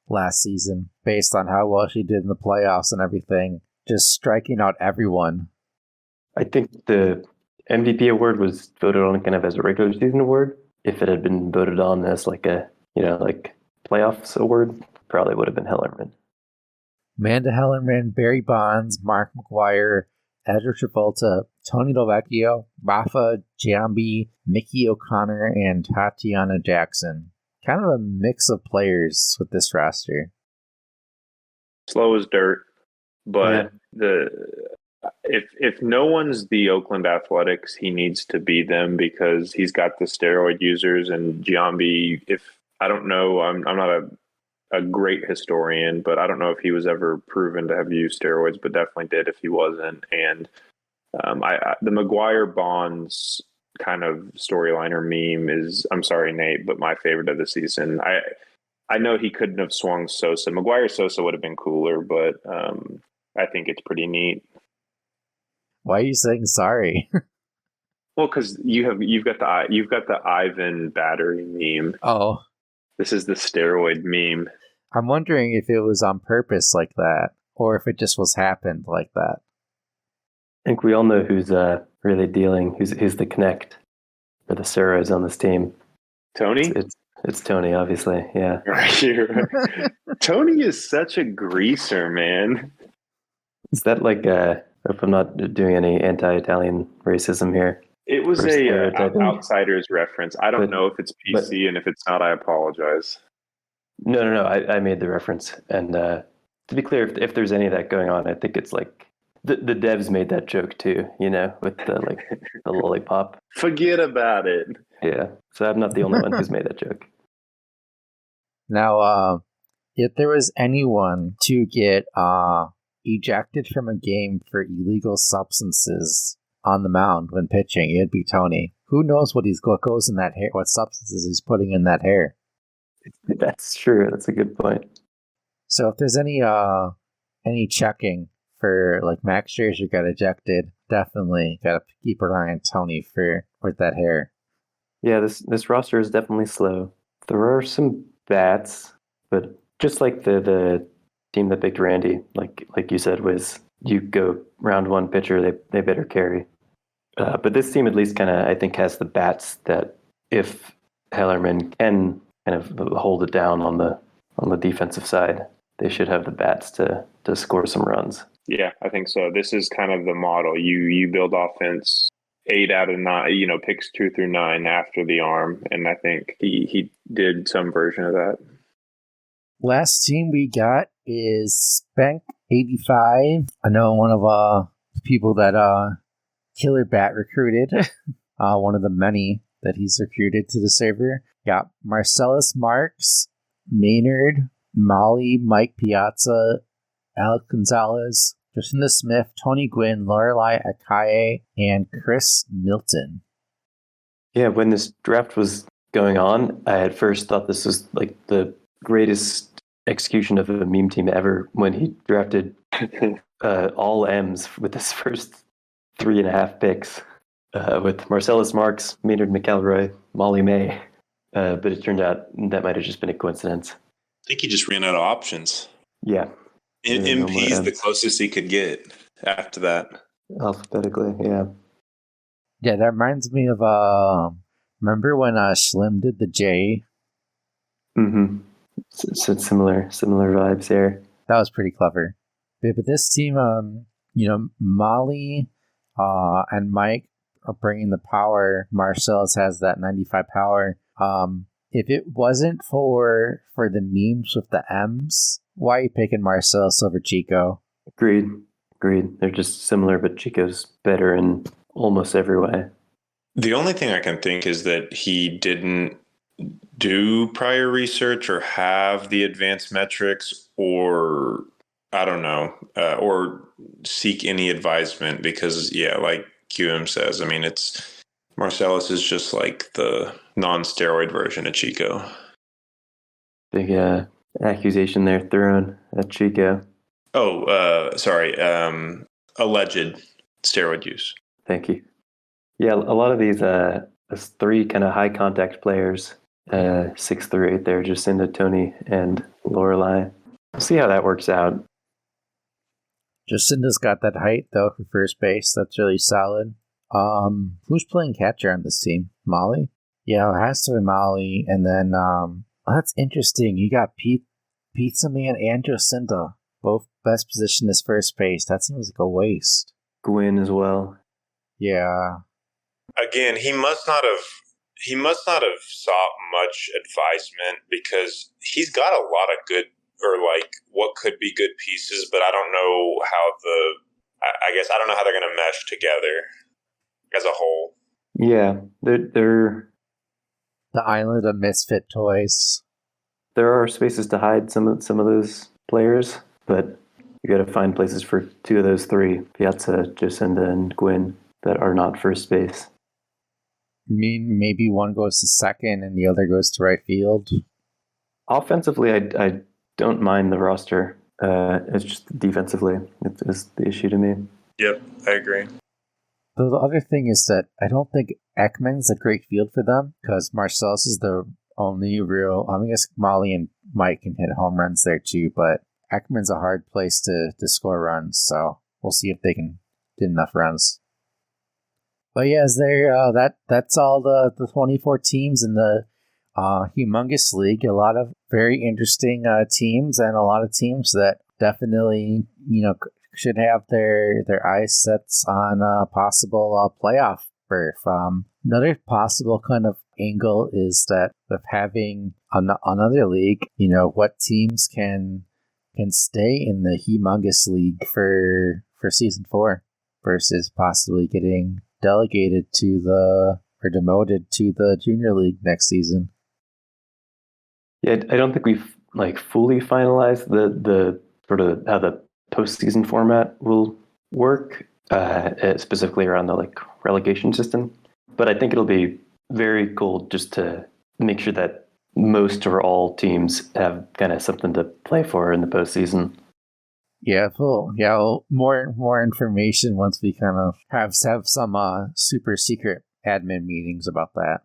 last season based on how well she did in the playoffs and everything, just striking out everyone. I think the MVP award was voted on kind of as a regular season award. If it had been voted on as like a, like playoffs award, probably would have been Hellerman. Amanda Hellerman, Barry Bonds, Mark McGuire, Ezra Travolta, Tony Delvecchio, Rafa Giambi, Mickey O'Connor, and Tatiana Jackson. Kind of a mix of players with this roster. Slow as dirt, but if no one's the Oakland Athletics, he needs to be them because he's got the steroid users. And Giambi, if I don't know, I'm not a great historian, but I don't know if he was ever proven to have used steroids, but definitely did if he wasn't. And the McGuire Bonds kind of storyline or meme is, I'm sorry, Nate, but my favorite of the season. I know he couldn't have swung Sosa. McGuire Sosa would have been cooler, but I think it's pretty neat. Why are you saying sorry? Well, because you've got the Ivan battery meme. Oh, this is the steroid meme. I'm wondering if it was on purpose like that, or if it just was happened like that. I think we all know who's really dealing. Who's the connect for the steroids on this team? Tony. It's Tony, obviously. Yeah. Right. Tony is such a greaser, man. Is that like if I'm not doing any anti-Italian racism here? It was a outsider's reference. I don't know if it's PC, and if it's not, I apologize. No. I made the reference, and to be clear, if there's any of that going on, I think it's like the devs made that joke too. With the the lollipop. Forget about it. Yeah, so I'm not the only one who's made that joke. Now, if there was anyone to get ejected from a game for illegal substances on the mound when pitching, it'd be Tony. Who knows what goes in that hair? What substances he's putting in that hair? That's true. That's a good point. So if there's any checking for like Max Scherzer got ejected, definitely gotta keep an eye on Tony for that hair. Yeah, this roster is definitely slow. There are some bats, but just like the team that picked Randy, like you said, was you go round one pitcher, they better carry. But this team at least kind of, I think, has the bats that if Hellerman can kind of hold it down on the defensive side, they should have the bats to score some runs. Yeah, I think so. This is kind of the model. You build offense 8 out of 9, picks 2 through 9 after the arm, and I think he did some version of that. Last team we got is Spank85. I know one of people that Killer Bat recruited. One of the many that he's recruited to the server. Got Marcellus Marks, Maynard, Molly, Mike Piazza, Alec Gonzalez, Jacinda Smith, Tony Gwynn, Lorelai Akaye, and Chris Milton. Yeah, when this draft was going on, I at first thought this was like the greatest execution of a meme team ever when he drafted all M's with his first 3.5 picks with Marcellus Marks, Maynard McElroy, Molly May. But it turned out that might have just been a coincidence. I think he just ran out of options. Yeah. MP is the closest he could get after that. Alphabetically, yeah. Yeah, that reminds me of, remember when Slim did the J? Mm-hmm. So similar vibes there. That was pretty clever. But this team, Molly and Mike are bringing the power. Marcellus has that 95 power. If it wasn't for the memes with the M's, why are you picking Marcellus over Chico? Agreed. They're just similar, but Chico's better in almost every way. The only thing I can think is that he didn't do prior research or have the advanced metrics, or I don't know, or seek any advisement because, yeah, like QM says, I mean, Marcellus is just like the non-steroid version of Chico. Big accusation there thrown at Chico. Oh, sorry. Alleged steroid use. Thank you. Yeah, a lot of these 3 kind of high contact players 6 through 8 there, Jacinda, Tony, and Lorelai. We'll see how that works out. Jacinda's got that height, though, for first base. That's really solid. Who's playing catcher on this team? Molly? Yeah, it has to be Molly. And then, that's interesting. You got Pizza Man and Jacinda. Both best positioned as first base. That seems like a waste. Gwyn as well. Yeah. Again, he must not have sought much advisement because he's got a lot of good, or like what could be good pieces, but I don't know how I guess I don't know how they're going to mesh together as a whole. Yeah, they're the island of misfit toys. There are spaces to hide some of those players, but you got to find places for 2 of those 3, Piazza, Jacinda, and Gwyn, that are not first base. I mean, maybe one goes to second and the other goes to right field. Offensively, I don't mind the roster. It's just defensively it is the issue to me. Yep, I agree. The other thing is that I don't think Ekman's a great field for them because Marcellus is the only real. I guess Molly and Mike can hit home runs there too, but Ekman's a hard place to score runs. So we'll see if they can get enough runs. But yeah, that's all the 24 teams in the Humongous League. A lot of very interesting teams and a lot of teams that definitely should have their eyes set on a possible playoff berth. Another possible kind of angle is that with having another league, what teams can stay in the Humongous League for season 4 versus possibly getting delegated to or demoted to the Junior League next season. Yeah, I don't think we've fully finalized the sort of how the postseason format will work, specifically around the relegation system. But I think it'll be very cool just to make sure that most or all teams have kind of something to play for in the postseason. Yeah, cool. Yeah, more information once we kind of have some super secret admin meetings about that.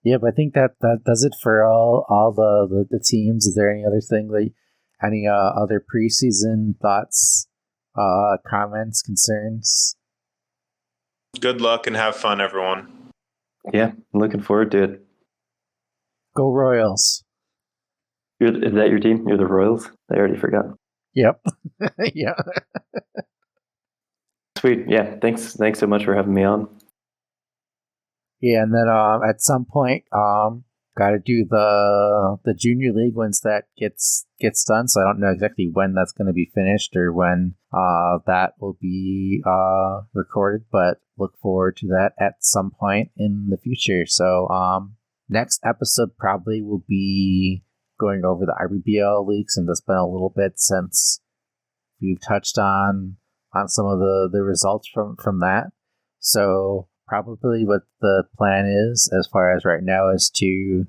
Yeah, but I think that does it for all the teams. Is there any other thing any other preseason thoughts, comments, concerns? Good luck and have fun, everyone. Yeah, I'm looking forward to it. Go Royals. Is that your team? You're the Royals? I already forgot. Yep. Yeah. Sweet. Yeah, thanks so much for having me on. Yeah, and then at some point, got to do the Junior League once that gets done. So I don't know exactly when that's going to be finished or when that will be recorded, but look forward to that at some point in the future. So next episode probably will be going over the RBBL leagues, and it's been a little bit since we've touched on some of the results from that. So probably what the plan is, as far as right now, is to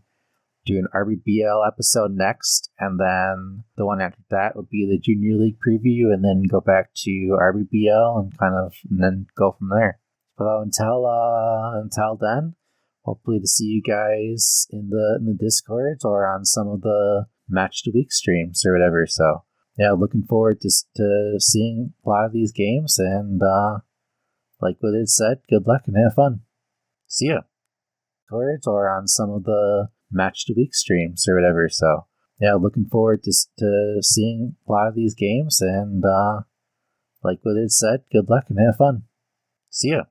do an RBBL episode next, and then the one after that will be the Junior League preview, and then go back to RBBL and then go from there. But until then, hopefully to see you guys in the Discord or on some of the Match of the Week streams or whatever. So yeah, looking forward to seeing a lot of these games, and like Wizard said, good luck and have fun. See ya. Or on some of the Match of the Week streams or whatever. So yeah, looking forward to seeing a lot of these games, and like Wizard said, good luck and have fun. See ya.